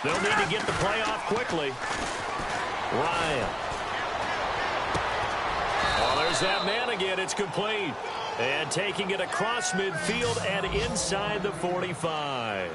Speaker 3: They'll need to get the play off quickly. Ryan. Oh, there's that man again. It's complete. And taking it across midfield and inside the 45.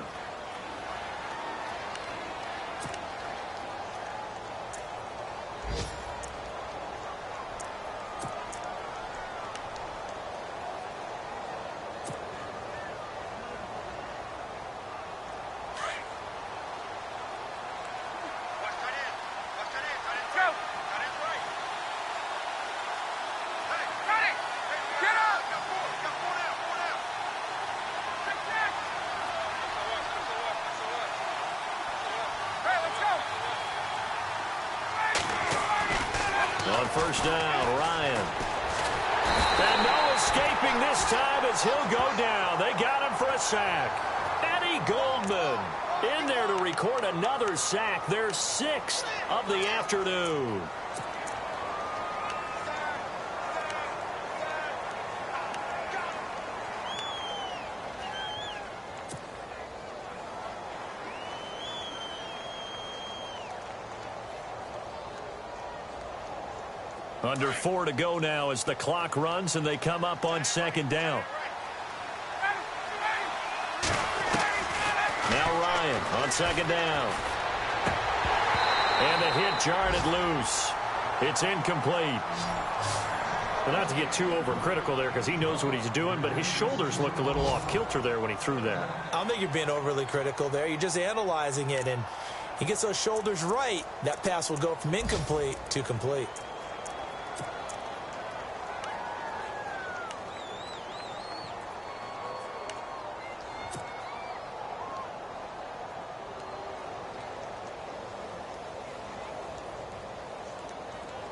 Speaker 3: On 1st down, Ryan. And no escaping this time as he'll go down. They got him for a sack. Eddie Goldman in there to record another sack, their 6th of the afternoon. Under 4 to go now as the clock runs and they come up on second down. Now Ryan on second down. And the hit jarred it loose. It's incomplete. Well, not to get too overcritical there because he knows what he's doing, but his shoulders looked a little off kilter there when he threw that.
Speaker 4: I don't think you're being overly critical there. You're just analyzing it, and he gets those shoulders right. That pass will go from incomplete to complete.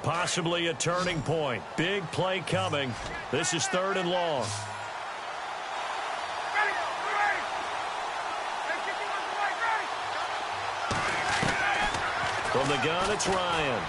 Speaker 3: Possibly a turning point. Big play coming. This is 3rd and long. From the gun, it's Ryan.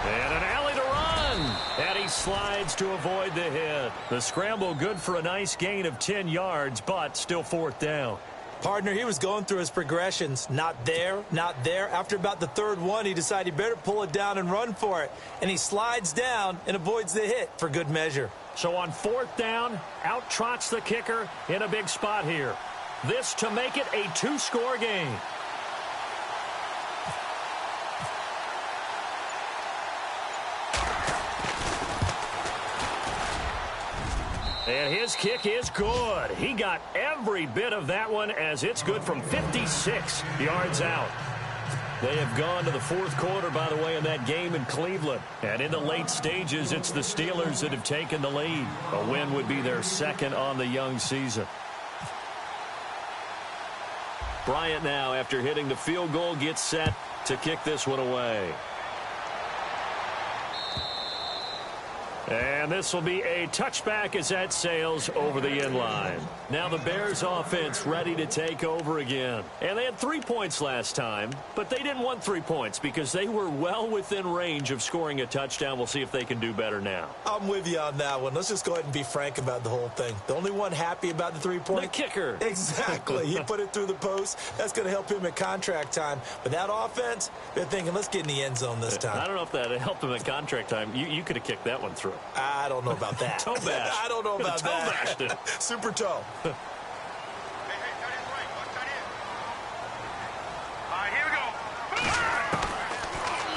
Speaker 3: And an alley to run. And he slides to avoid the hit. The scramble good for a nice gain of 10 yards, but still 4th down.
Speaker 4: Partner, he was going through his progressions. Not there, not there. After about the 3rd one, he decided he better pull it down and run for it. And he slides down and avoids the hit for good measure.
Speaker 3: So on 4th down, out trots the kicker in a big spot here. This to make it a 2-score game. And his kick is good. He got every bit of that one as it's good from 56 yards out. They have gone to the 4th quarter, by the way, in that game in Cleveland. And in the late stages, it's the Steelers that have taken the lead. A win would be their 2nd on the young season. Bryant now, after hitting the field goal, gets set to kick this one away. And this will be a touchback as that sails over the end line. Now the Bears offense ready to take over again. And they had 3 points last time, but they didn't want 3 points because they were well within range of scoring a touchdown. We'll see if they can do better now.
Speaker 4: I'm with you on that one. Let's just go ahead and be frank about the whole thing. The only one happy about the 3-point?
Speaker 3: The kicker.
Speaker 4: Exactly. He put it through the post. That's going to help him at contract time. But that offense, they're thinking, let's get in the end zone this time.
Speaker 3: I don't know if that helped him at contract time. You could have kicked that one through.
Speaker 4: I don't know about that.
Speaker 3: Toe bash.
Speaker 4: I don't know about
Speaker 3: toe
Speaker 4: that.
Speaker 3: Bashed it.
Speaker 4: Super toe.
Speaker 5: Hey, tight end right. Watch tight end. All right, here we go.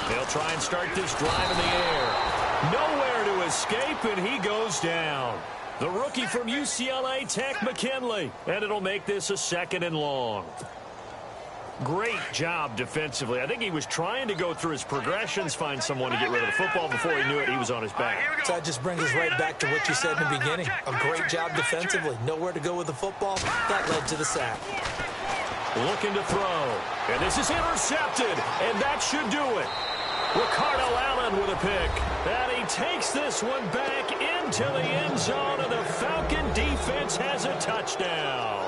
Speaker 3: They'll try and start this drive in the air. Nowhere to escape, and he goes down. The rookie from UCLA, Tech McKinley. And it'll make this a 2nd and long. Great job defensively. I think he was trying to go through his progressions, find someone to get rid of the football. Before he knew it, he was on his back.
Speaker 4: So that just brings us right back to what you said in the beginning. A great job defensively. Nowhere to go with the football. That led to the sack.
Speaker 3: Looking to throw. And this is intercepted. And that should do it. Ricardo Allen with a pick. And he takes this one back into the end zone. And the Falcon defense has a touchdown.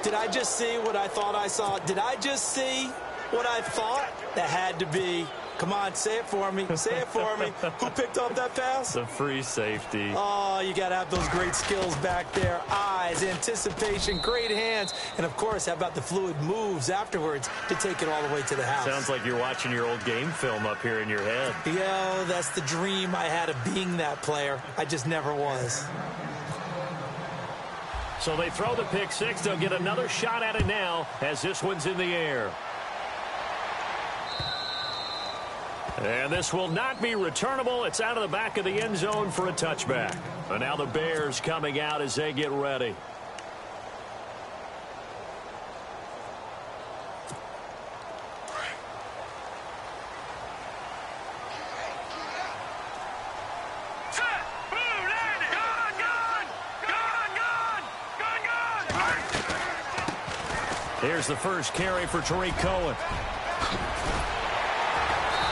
Speaker 4: Did I just see what I thought I saw? Did I just see what I thought? That had to be. Come on, say it for me. Say it for me. Who picked up that pass?
Speaker 3: The free safety.
Speaker 4: Oh, you got to have those great skills back there. Eyes, anticipation, great hands. And, of course, how about the fluid moves afterwards to take it all the way to the house?
Speaker 3: Sounds like you're watching your old game film up here in your head.
Speaker 4: Yo, that's the dream I had of being that player. I just never was.
Speaker 3: So they throw the pick six. They'll get another shot at it now as this one's in the air. And this will not be returnable. It's out of the back of the end zone for a touchback. And now the Bears coming out as they get ready. Here's the first carry for Tariq Cohen.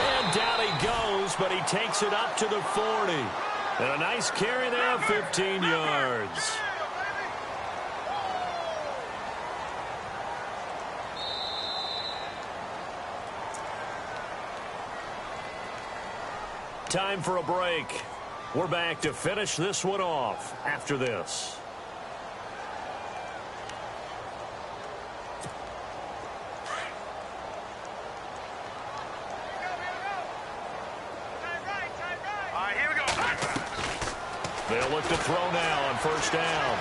Speaker 3: And down he goes, but he takes it up to the 40. And a nice carry there, 15 yards. Time for a break. We're back to finish this one off after this. They'll look to throw now on first down.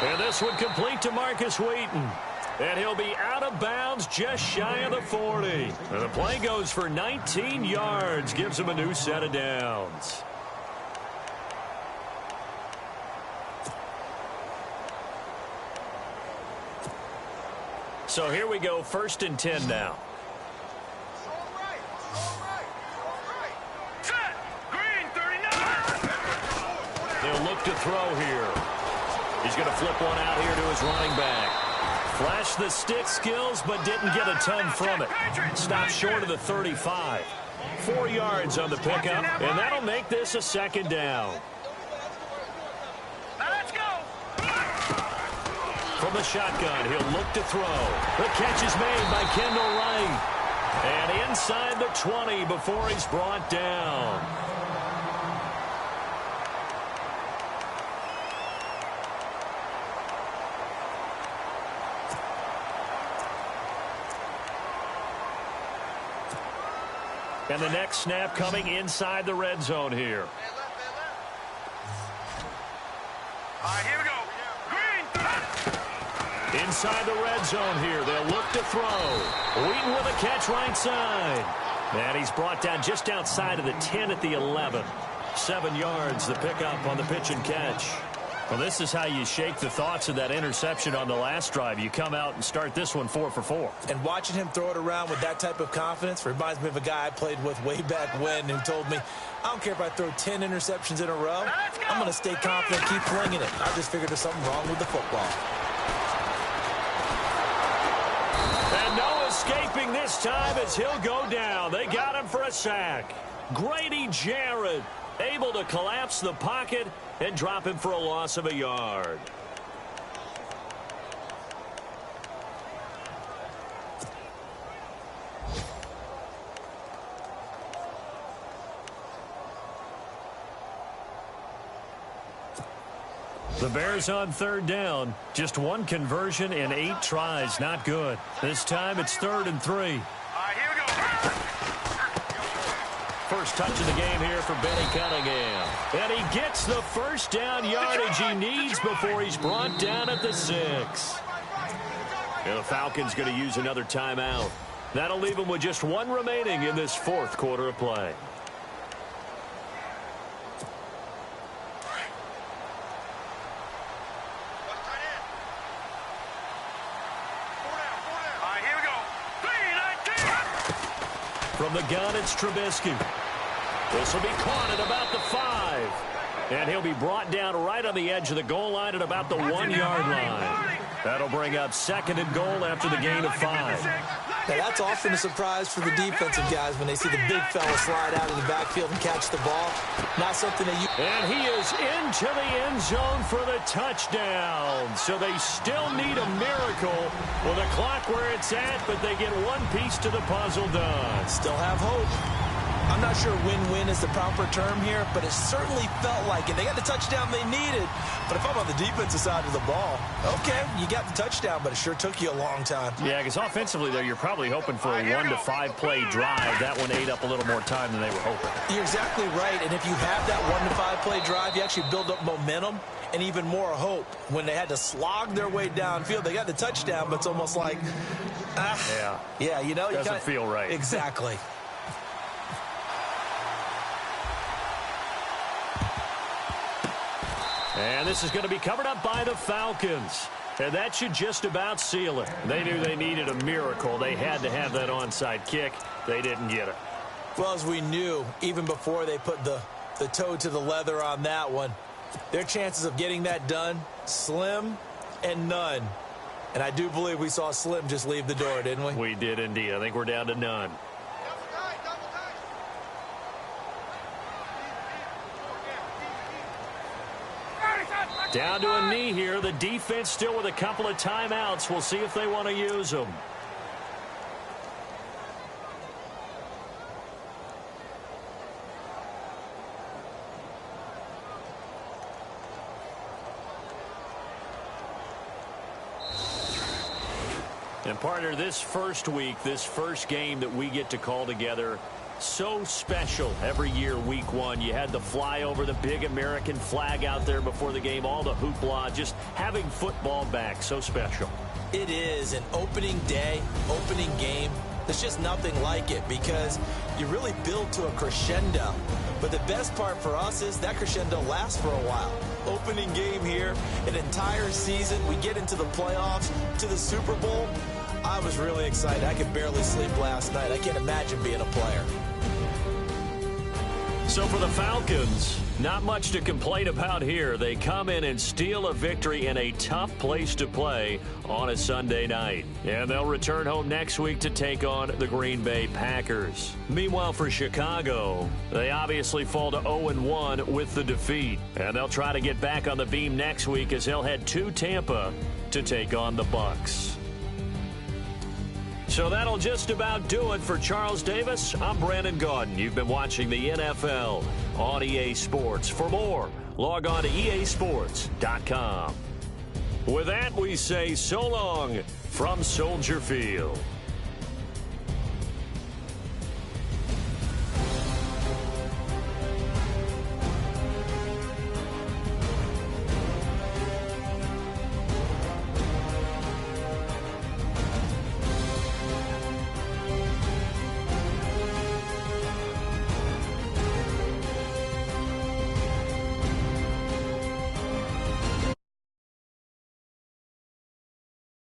Speaker 3: And this one complete to Marcus Wheaton. And he'll be out of bounds just shy of the 40. And the play goes for 19 yards. Gives him a new set of downs. So here we go, 1st and 10 now.
Speaker 5: Set. Green, 39.
Speaker 3: They'll look to throw here. He's going to flip one out here to his running back. Flashed the stick skills, but didn't get a ton from it. Stopped short of the 35. 4 yards on the pickup, and that'll make this a 2nd down.
Speaker 5: Now let's go.
Speaker 3: From the shotgun, he'll look to throw. The catch is made by Kendall Wright. And inside the 20 before he's brought down. And the next snap coming inside the red zone here.
Speaker 5: All right, here we go. Green.
Speaker 3: Inside the red zone here, they'll look to throw. Wheaton with a catch right side. And he's brought down just outside of the 10 at the 11. 7 yards, the pickup on the pitch and catch. Well, this is how you shake the thoughts of that interception on the last drive. You come out and start this one 4 for 4.
Speaker 4: And watching him throw it around with that type of confidence reminds me of a guy I played with way back when who told me, I don't care if I throw 10 interceptions in a row. I'm going to stay confident, keep flinging it. I just figured there's something wrong with the football.
Speaker 3: And no escaping this time as he'll go down. They got him for a sack. Grady Jarrett able to collapse the pocket and drop him for a loss of a yard. The Bears on 3rd down. Just 1 conversion in 8 tries. Not good. This time it's 3rd and 3.
Speaker 5: All right, here we go.
Speaker 3: First touch of the game here for Benny Cunningham. And he gets the first down yardage he needs before he's brought down at the 6. And the Falcons going to use another timeout. That'll leave them with just 1 remaining in this 4th quarter of play.
Speaker 5: All right, here we go. 3-19.
Speaker 3: From the gun, it's Trubisky. This will be caught at about the 5. And he'll be brought down right on the edge of the goal line at about the 1-yard line. That'll bring up 2nd and goal after the gain of 5.
Speaker 4: Now, that's often a surprise for the defensive guys when they see the big fella slide out of the backfield and catch the ball. Not something that you...
Speaker 3: And he is into the end zone for the touchdown. So they still need a miracle with the clock where it's at, but they get 1 piece to the puzzle done.
Speaker 4: Still have hope. I'm not sure win-win is the proper term here, but it certainly felt like it. They got the touchdown they needed. But if I'm on the defensive side of the ball, okay, you got the touchdown, but it sure took you a long time.
Speaker 3: Yeah, because offensively, though, you're probably hoping for a 1 to 5 play drive. That one ate up a little more time than they were hoping.
Speaker 4: You're exactly right, and if you have that 1 to 5 play drive, you actually build up momentum and even more hope. When they had to slog their way downfield, they got the touchdown, but it's almost like, yeah, you know.
Speaker 3: Doesn't feel right.
Speaker 4: Exactly.
Speaker 3: And this is going to be covered up by the Falcons. And that should just about seal it. They knew they needed a miracle. They had to have that onside kick. They didn't get it.
Speaker 4: Well, as we knew, even before they put the toe to the leather on that one, their chances of getting that done, slim and none. And I do believe we saw Slim just leave the door, didn't we?
Speaker 3: We did indeed. I think we're down to none. Down to a knee here. The defense still with a couple of timeouts. We'll see if they want to use them. And partner, this first week, this first game that we get to call together, So special every year, week one. You had the flyover, the big American flag out there before the game, all the hoopla, just having football back. So special.
Speaker 4: It is an opening day, opening game. There's just nothing like it because you really build to a crescendo. But the best part for us is that crescendo lasts for a while. Opening game here, an entire season. We get into the playoffs, to the Super Bowl. I was really excited. I could barely sleep last night. I can't imagine being a player.
Speaker 3: So for the Falcons, not much to complain about here. They come in and steal a victory in a tough place to play on a Sunday night. And they'll return home next week to take on the Green Bay Packers. Meanwhile, for Chicago, they obviously fall to 0-1 with the defeat. And they'll try to get back on the beam next week as they'll head to Tampa to take on the Bucs. So that'll just about do it for Charles Davis. I'm Brandon Gaudin. You've been watching the NFL on EA Sports. For more, log on to easports.com. With that, we say so long from Soldier Field.